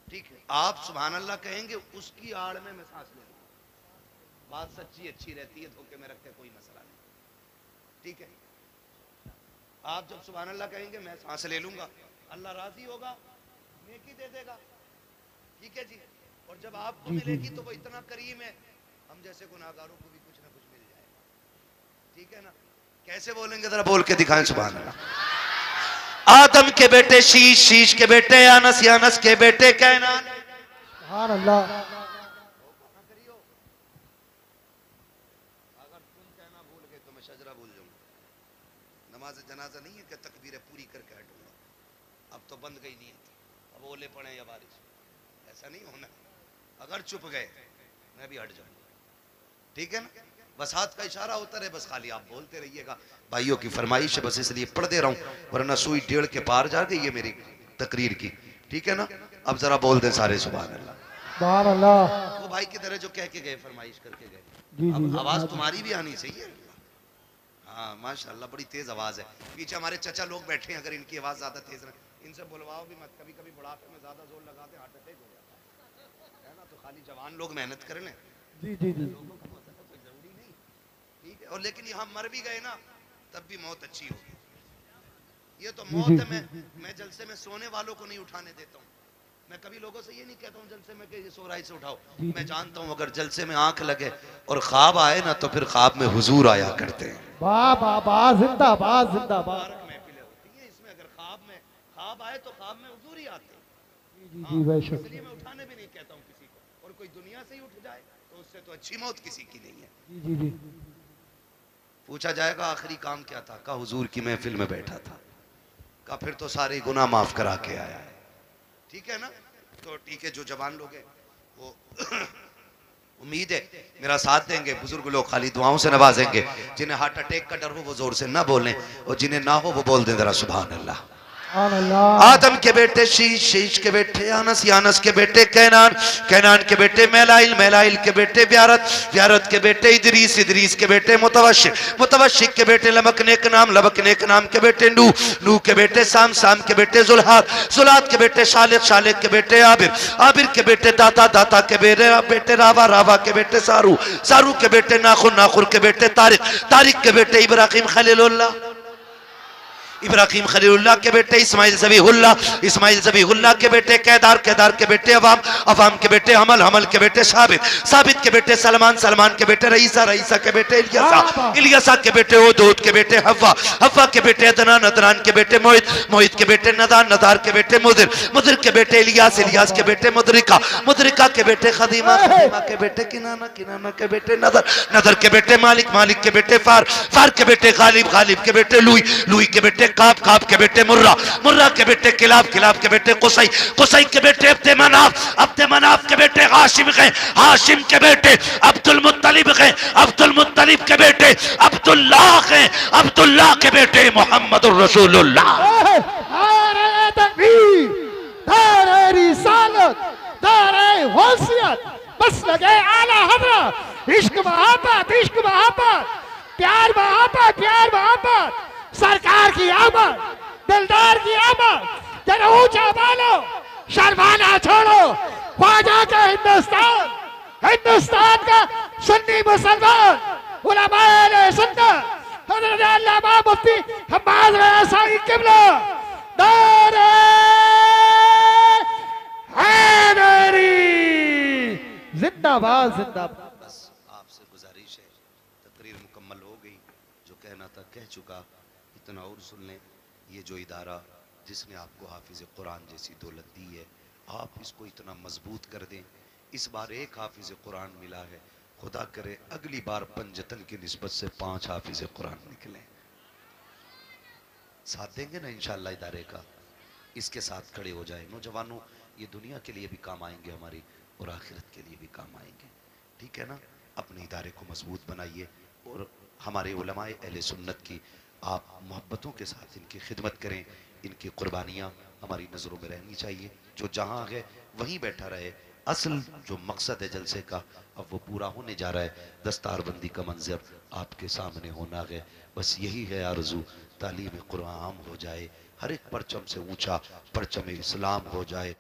ठीक है। आप सुभान अल्लाह कहेंगे, उसकी आड़ में मैं सांस ले लूंगा। बात सच्ची अच्छी रहती है, धोखे में रखते कोई मसला नहीं, ठीक है। आप जब सुभान अल्लाह कहेंगे मैं सांस ले लूंगा, अल्लाह राजी होगा, नेकी दे देगा, ठीक है जी। और जब आपको मिलेगी तो वो इतना करीम है, हम जैसे गुनाहगारों को भी कुछ ना कुछ मिल जाएगा, ठीक है ना। कैसे बोलेंगे जरा बोल के दिखाएं सुभान अल्लाह। आदम के बेटे शीश, शीश के बेटे यानस, यानस के बेटे कैनान। सुभान अल्लाह। अगर तुम कहना भूल गए तो मैं शजरा भूल जाऊंगा। नमाज जनाजा नहीं है कि तकबीरें पूरी करके हटूंगा, अब तो बंद गई नहीं थी, अब ओले पड़े या बारिश, ऐसा नहीं होना। अगर चुप गए मैं भी हट जाऊंगा, ठीक है ना। बस हाथ का इशारा होता रहे, बस खाली आप बोलते रहिएगा। भाइयों की फरमाइश है, बस इसलिए पढ़ दे रहा हूं, वरना सुई 1.5 के पार जा गई ये मेरी तकरीर की, ठीक है ना। अब जरा बोल दें सारे सुभान अल्लाह। सुभान अल्लाह। वो भाई की तरह जो कह के गए, फरमाइश करके गए, जी अब जी। आवाज तुम्हारी भी आनी चाहिए। हाँ माशाल्लाह बड़ी तेज आवाज है। पीछे हमारे चचा लोग बैठे हैं, अगर इनकी आवाज ज्यादा तेज ना, इनसे बुलवाओ भी मत। कभी कभी बुढ़ापे में ज्यादा जोर लगाते हार्ट अटैक हो जाता है ना। तो खाली जवान लोग मेहनत कर लें, जी जी जी। कोई जरूरी नहीं, ठीक है। और लेकिन यहाँ मर भी गए ना तब भी मौत अच्छी होगी। ये तो मौत है। मैं जलसे में सोने वालों को नहीं उठाने देता हूँ। मैं कभी लोगों से ये नहीं कहता हूँ जलसे में कि ये सो रहा है इसे उठाओ। मैं जानता हूँ अगर जलसे में आंख लगे और ख्वाब आए ना तो फिर ख्वाब में हुजूर आया करते हैं। वाह वाह वाह, जिंदाबाद जिंदाबाद। महफिलें होती हैं, इसमें अगर ख्वाब आए तो ख्वाब में हुजूर ही आते हैं। जी जी बेशक। इसलिए मैं उठाने भी नहीं कहता हूँ किसी को, और कोई दुनिया से ही उठ जाए तो उससे तो अच्छी मौत किसी की नहीं है। जी जी जी। पूछा जाएगा आखिरी काम क्या था, का हुजूर की महफिल में बैठा था, का फिर तो सारे गुनाह माफ करा के आया है, ठीक है ना। तो ठीक है, जो जवान लोग हैं वो उम्मीद है मेरा साथ देंगे। बुजुर्ग लोग खाली दुआओं से नवाजेंगे। जिन्हें हार्ट अटैक का डर हो वो जोर से ना बोलें, और जिन्हें ना हो वो बोल दें जरा सुभान अल्लाह। आदम के बेटे शीश, शीश के बेटे यानस, यानस के बेटे कैनान, कैनान के बेटे मैलाइल, मैलाइल के बेटे व्यारत, व्यारत के बेटे इदरीस, इदरीस के बेटे मुतवशिक, मुतवशिक के बेटे लमकने के नाम, लमकने के नाम के बेटे नूह, नूह के बेटे साम, साम के बेटे जुल्हाद, जुल्हाद के बेटे शालिक, शालिक के बेटे आबिर, आबिर के बेटे दाता, दाता के बेटे रावा, रावा के बेटे सारू, सारू के बेटे नाखुर, नाखुर के बेटे तारिक, तारिक के बेटे इब्राहिम खलीलुल्लाह, इब्राहिम खलीलुल्लाह के बेटे इस्माइल ज़बीहुल्लाह, इस्माइल ज़बीहुल्लाह के बेटे केदार, केदार के बेटे अवाम, अवाम के बेटे हमल, हमल के बेटे साबित, साबित के बेटे सलमान, सलमान के बेटे रईसा, रईसा के बेटे इलियासा, इलियासा के बेटे ओदोद के बेटे हव्वा, हव्वा के बेटे अदनान, अदनान के बेटे मोहित, मोहित के बेटे नदान, नदार के बेटे मुदिर, मुदिर के बेटे इलियास, इलियास के बेटे मुदरिका, मुदरिका के बेटे खदीमा, खदीमा के बेटे किनाना, किनाना के बेटे नदर, नदर के बेटे मालिक, मालिक के बेटे फार, फार के बेटे गालिब, गालिब के बेटे लुई, लुई के बेटे काब, काब के बेटे मुर्रा, मुर्रा के बेटे किलाब, किलाब के बेटे कुसई, कुसई के बेटे अब्दे मनाफ, अब्दे मनाफ के बेटे हाशिम गए, हाशिम के बेटे अब्दुल मुत्तलिब गए, अब्दुल मुत्तलिब के बेटे अब्दुल्लाह गए, अब्दुल्लाह के बेटे मोहम्मदुर रसूलुल्लाह। नारे तकबीर, नारे रिसालत, नारे गौसियत, बस लगे आला हज़रत, इश्क मोहब्बत, इश्क मोहब्बत, प्यार मोहब्बत, प्यार मोहब्बत, सरकार की आमद, दिलदार की आमद, जरा ऊंचा बोलो, शर्माना छोड़ो, ख्वाजा का हिंदुस्तान, हिंदुस्तान का सुन्नी मुसलमान, उलमाए सुन्नत, हज़रत अल्लामा मुफ्ती हम्माद रज़ाई क़िबला, नारे हैदरी, जिंदाबाद जिंदाबाद। चुका, इतना और सुन लें, ये जो इदारा जिसने आपको हाफिज कुरान जैसी दौलत दी है, आप इसको इतना मजबूत कर दें। इस बार एक हाफिज कुरान मिला है, खुदा करे अगली बार पंजतन की निस्बत से 5 हाफिज कुरान निकले। साथ देंगे ना इंशाअल्लाह इदारे का? इसके साथ खड़े हो जाए। नौजवानों, ये दुनिया के लिए भी काम आएंगे हमारी, और आखिरत के लिए भी काम आएंगे, ठीक है ना? अपने इदारे को मजबूत बनाइए और हमारे उलमाए अहले सुन्नत की आप मोहब्बतों के साथ इनकी खिदमत करें। इनकी कुर्बानियाँ हमारी नज़रों में रहनी चाहिए। जो जहाँ है वहीं बैठा रहे। असल जो मकसद है जलसे का, अब वो पूरा होने जा रहा है। दस्तारबंदी का मंजर आपके सामने होना है। बस यही है आरज़ू, तालीम कुरान आम हो जाए, हर एक परचम से ऊंचा परचम इस्लाम हो जाए।